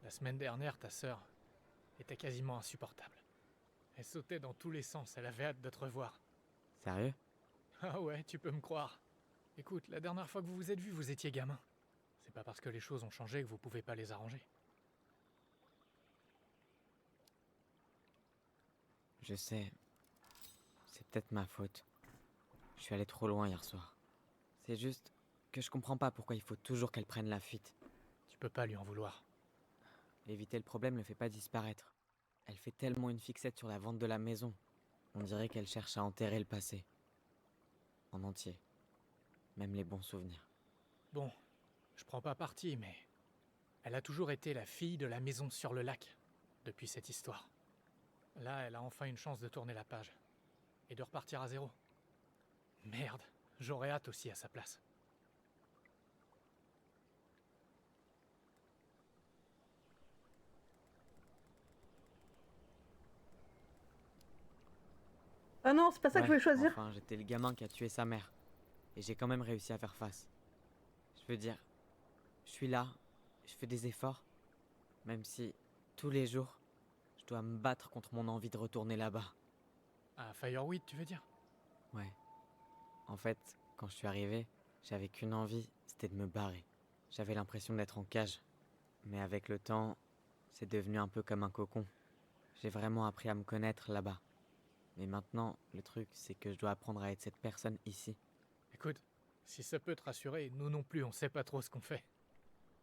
la semaine dernière, ta sœur était quasiment insupportable. Elle sautait dans tous les sens, elle avait hâte de te revoir. Sérieux? Ah ouais, tu peux me croire. Écoute, la dernière fois que vous vous êtes vus, vous étiez gamin. C'est pas parce que les choses ont changé que vous pouvez pas les arranger. Je sais. C'est peut-être ma faute. Je suis allé trop loin hier soir. C'est juste que je comprends pas pourquoi il faut toujours qu'elle prenne la fuite. Tu peux pas lui en vouloir. Éviter le problème ne le fait pas disparaître. Elle fait tellement une fixette sur la vente de la maison. On dirait qu'elle cherche à enterrer le passé. En entier. Même les bons souvenirs. Bon, je prends pas parti, mais elle a toujours été la fille de la maison sur le lac, depuis cette histoire. Là, elle a enfin une chance de tourner la page. Et de repartir à zéro. Merde, j'aurais hâte aussi à sa place. Ah non, c'est pas ça que je voulais choisir. Enfin, j'étais le gamin qui a tué sa mère. Et j'ai quand même réussi à faire face. Je veux dire, je suis là, je fais des efforts. Même si, tous les jours, je dois me battre contre mon envie de retourner là-bas. À Fireweed, tu veux dire? Ouais. En fait, quand je suis arrivé, j'avais qu'une envie, c'était de me barrer. J'avais l'impression d'être en cage. Mais avec le temps, c'est devenu un peu comme un cocon. J'ai vraiment appris à me connaître là-bas. Mais maintenant, le truc, c'est que je dois apprendre à être cette personne ici. Écoute, si ça peut te rassurer, nous non plus, on sait pas trop ce qu'on fait.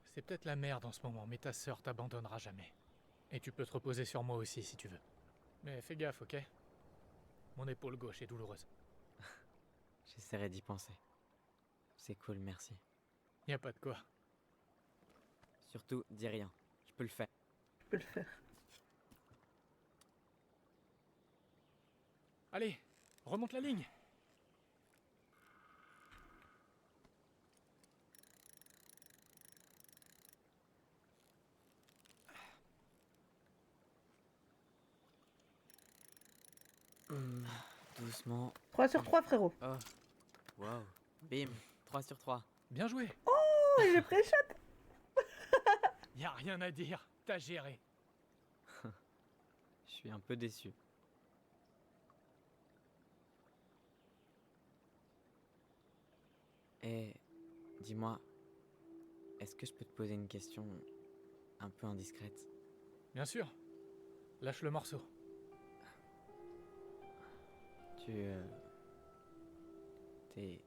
C'est peut-être la merde en ce moment, mais ta sœur t'abandonnera jamais. Et tu peux te reposer sur moi aussi si tu veux. Mais fais gaffe, ok? Mon épaule gauche est douloureuse. J'essaierai d'y penser. C'est cool, merci. Y a pas de quoi. Surtout, dis rien. Je peux le faire. Je peux le faire. Allez, remonte la ligne. Doucement. 3 sur 3, frérot. Oh. Wow. Bim. 3 sur 3. Bien joué. Oh, il est pré-shot. Y a rien à dire, t'as géré. Je suis un peu déçu. Et dis-moi, est-ce que je peux te poser une question un peu indiscrète? Bien sûr. Lâche le morceau. Tu... T'es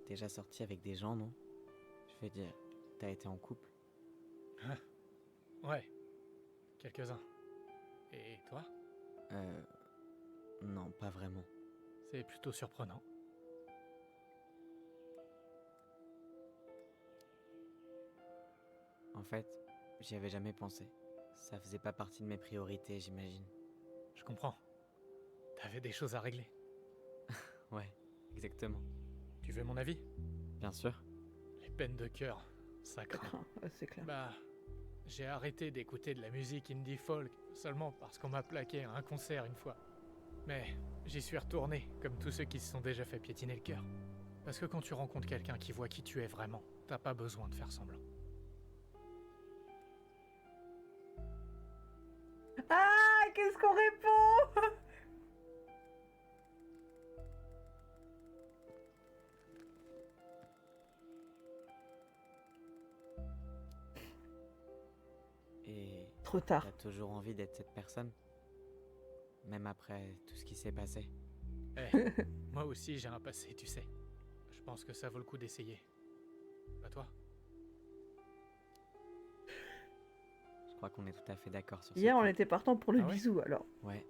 déjà sorti avec des gens, non? Je veux dire, t'as été en couple? Ouais, quelques-uns. Et toi? Non, pas vraiment. C'est plutôt surprenant. En fait, j'y avais jamais pensé. Ça faisait pas partie de mes priorités, j'imagine. Je comprends. T'avais des choses à régler. Ouais, exactement. Tu veux mon avis? Bien sûr. Les peines de cœur, ça craint. Ouais, c'est clair. Bah, j'ai arrêté d'écouter de la musique indie folk seulement parce qu'on m'a plaqué à un concert une fois. Mais j'y suis retourné, comme tous ceux qui se sont déjà fait piétiner le cœur. Parce que quand tu rencontres quelqu'un qui voit qui tu es vraiment, t'as pas besoin de faire semblant. Ah, qu'est-ce qu'on répond? Et... Trop tard. T'as toujours envie d'être cette personne? Même après tout ce qui s'est passé? Moi aussi j'ai un passé, tu sais. Je pense que ça vaut le coup d'essayer. Pas toi? Je crois qu'on est tout à fait d'accord sur Hier, ce on point. était partant pour le Ah ouais? bisou, alors. Ouais.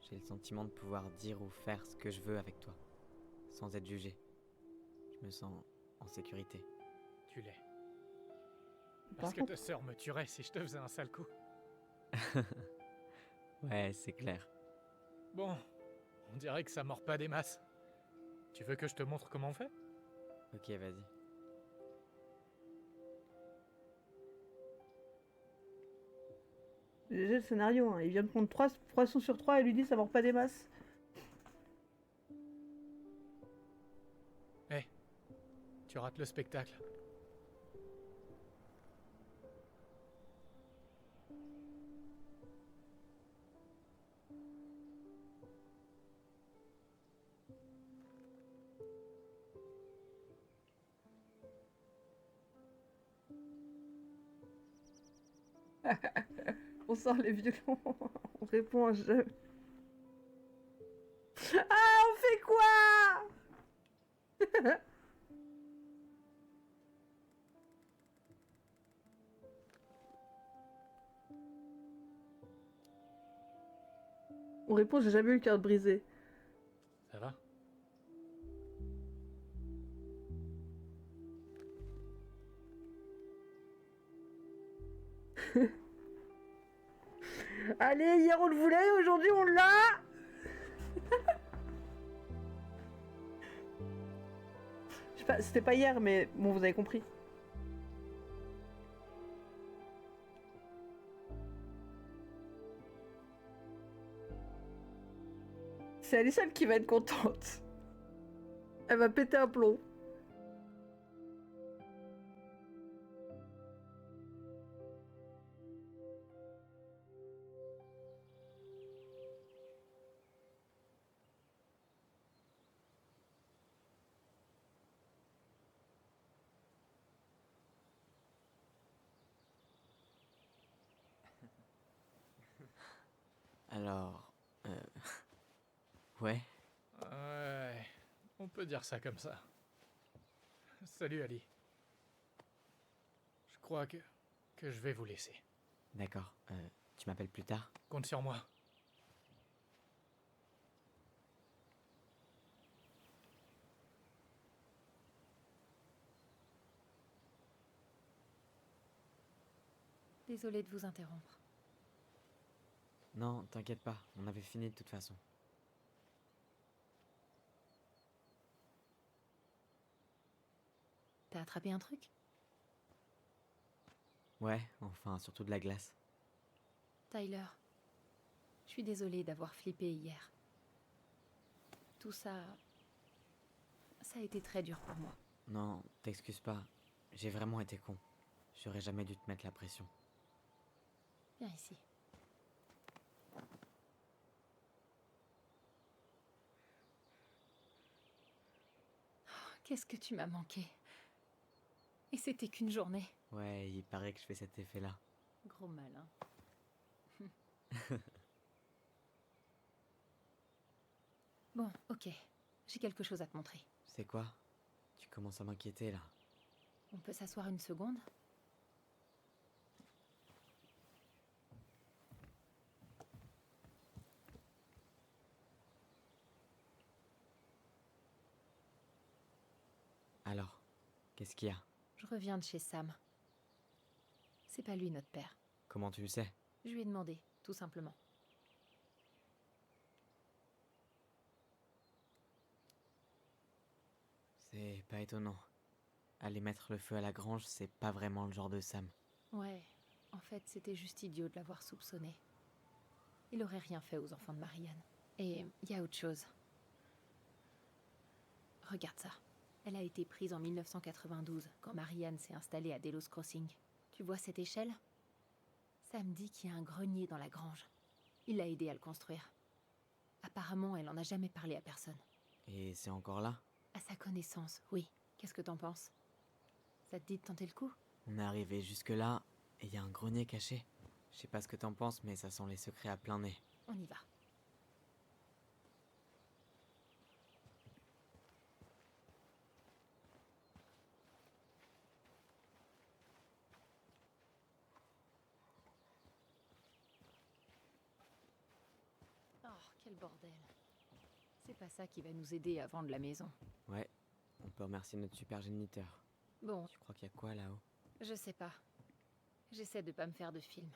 J'ai le sentiment de pouvoir dire ou faire ce que je veux avec toi, sans être jugé. Je me sens en sécurité. Tu l'es. Par Parce que contre, ta sœur me tuerait si je te faisais un sale coup. Ouais, c'est clair. Bon, on dirait que ça mord pas des masses. Tu veux que je te montre comment on fait? Ok, vas-y. j'ai le scénario, hein. Il vient de prendre 3 poissons sur 3 et lui dit ça mord pas des masses. Tu rates le spectacle. On sort les violons, on répond à jeu. Ah, on fait quoi? On répond j'ai jamais eu le cœur brisé. Ça va? Allez, hier on le voulait, aujourd'hui on l'a. Je sais pas, c'était pas hier, mais bon, vous avez compris. C'est Alison qui va être contente. Elle va péter un plomb. Alors... Ouais. Ouais, on peut dire ça comme ça. Salut Ali. Je crois que je vais vous laisser. D'accord. Tu m'appelles plus tard? Compte sur moi. Désolée de vous interrompre. Non, t'inquiète pas. On avait fini de toute façon. T'as attrapé un truc? Ouais, enfin, surtout de la glace. Tyler, je suis désolée d'avoir flippé hier. Tout ça... Ça a été très dur pour moi. Non, t'excuses pas. J'ai vraiment été con. J'aurais jamais dû te mettre la pression. Viens ici. Oh, qu'est-ce que tu m'as manqué. Et c'était qu'une journée. Ouais, il paraît que je fais cet effet-là. Gros malin. Bon, ok. J'ai quelque chose à te montrer. C'est quoi? Tu commences à m'inquiéter là. On peut s'asseoir une seconde? Alors, qu'est-ce qu'il y a? Je reviens de chez Sam. C'est pas lui notre père. Comment tu le sais? Je lui ai demandé, tout simplement. C'est pas étonnant. Aller mettre le feu à la grange, c'est pas vraiment le genre de Sam. Ouais, en fait, c'était juste idiot de l'avoir soupçonné. Il aurait rien fait aux enfants de Marianne. Et y a autre chose. Regarde ça. Elle a été prise en 1992, quand Marianne s'est installée à Delos Crossing. Tu vois cette échelle? Sam dit qu'il y a un grenier dans la grange. Il l'a aidé à le construire. Apparemment, elle en a jamais parlé à personne. Et c'est encore là? À sa connaissance, oui. Qu'est-ce que t'en penses? Ça te dit de tenter le coup? On est arrivé jusque-là, et y a un grenier caché. Je sais pas ce que t'en penses, mais ça sent les secrets à plein nez. On y va. Oh, quel bordel. C'est pas ça qui va nous aider à vendre la maison. Ouais, on peut remercier notre super géniteur. Bon, Tu crois qu'il y a quoi là-haut? je sais pas. J'essaie de pas me faire de film.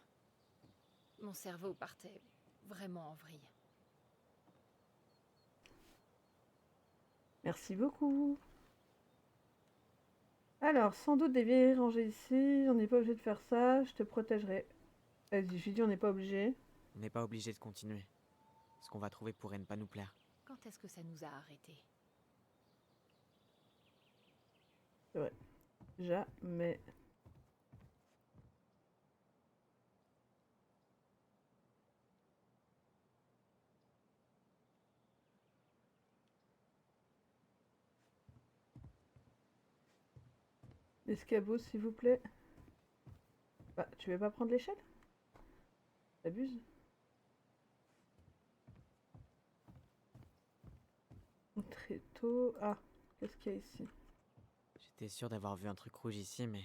Mon cerveau partait vraiment en vrille. Merci beaucoup. Alors, sans doute des vieilles rangées ici. On n'est pas obligé de faire ça. Je te protégerai. Vas-y, je lui dis on n'est pas obligé. On n'est pas obligé de continuer. Ce qu'on va trouver pourrait ne pas nous plaire. Quand est-ce que ça nous a arrêtés? C'est vrai. Jamais. L'escabeau, s'il vous plaît. Bah, tu veux pas prendre l'échelle? T'abuses. Très tôt. Ah, qu'est-ce qu'il y a ici? J'étais sûr d'avoir vu un truc rouge ici, mais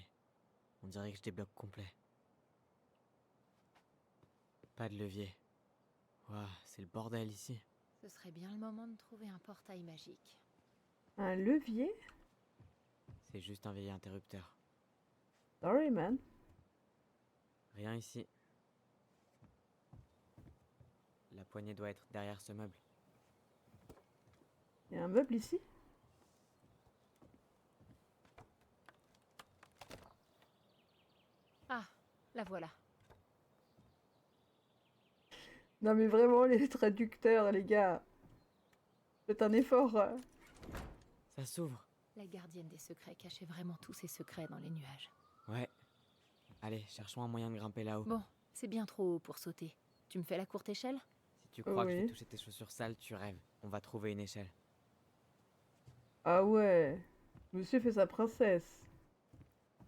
on dirait que je débloque complet. Pas de levier. Ouah, c'est le bordel ici. Ce serait bien le moment de trouver un portail magique. Un levier? C'est juste un vieil interrupteur. Sorry, man. Rien ici. La poignée doit être derrière ce meuble. Il y a un meuble ici? Ah, la voilà. Non mais vraiment, les traducteurs, les gars. Faites un effort. Ça s'ouvre. La gardienne des secrets cachait vraiment tous ses secrets dans les nuages. Ouais. Allez, cherchons un moyen de grimper là-haut. Bon, c'est bien trop haut pour sauter. Tu me fais la courte échelle? Si tu crois que je vais Oui. toucher tes chaussures sales, tu rêves. On va trouver une échelle. Ah ouais. Monsieur fait sa princesse.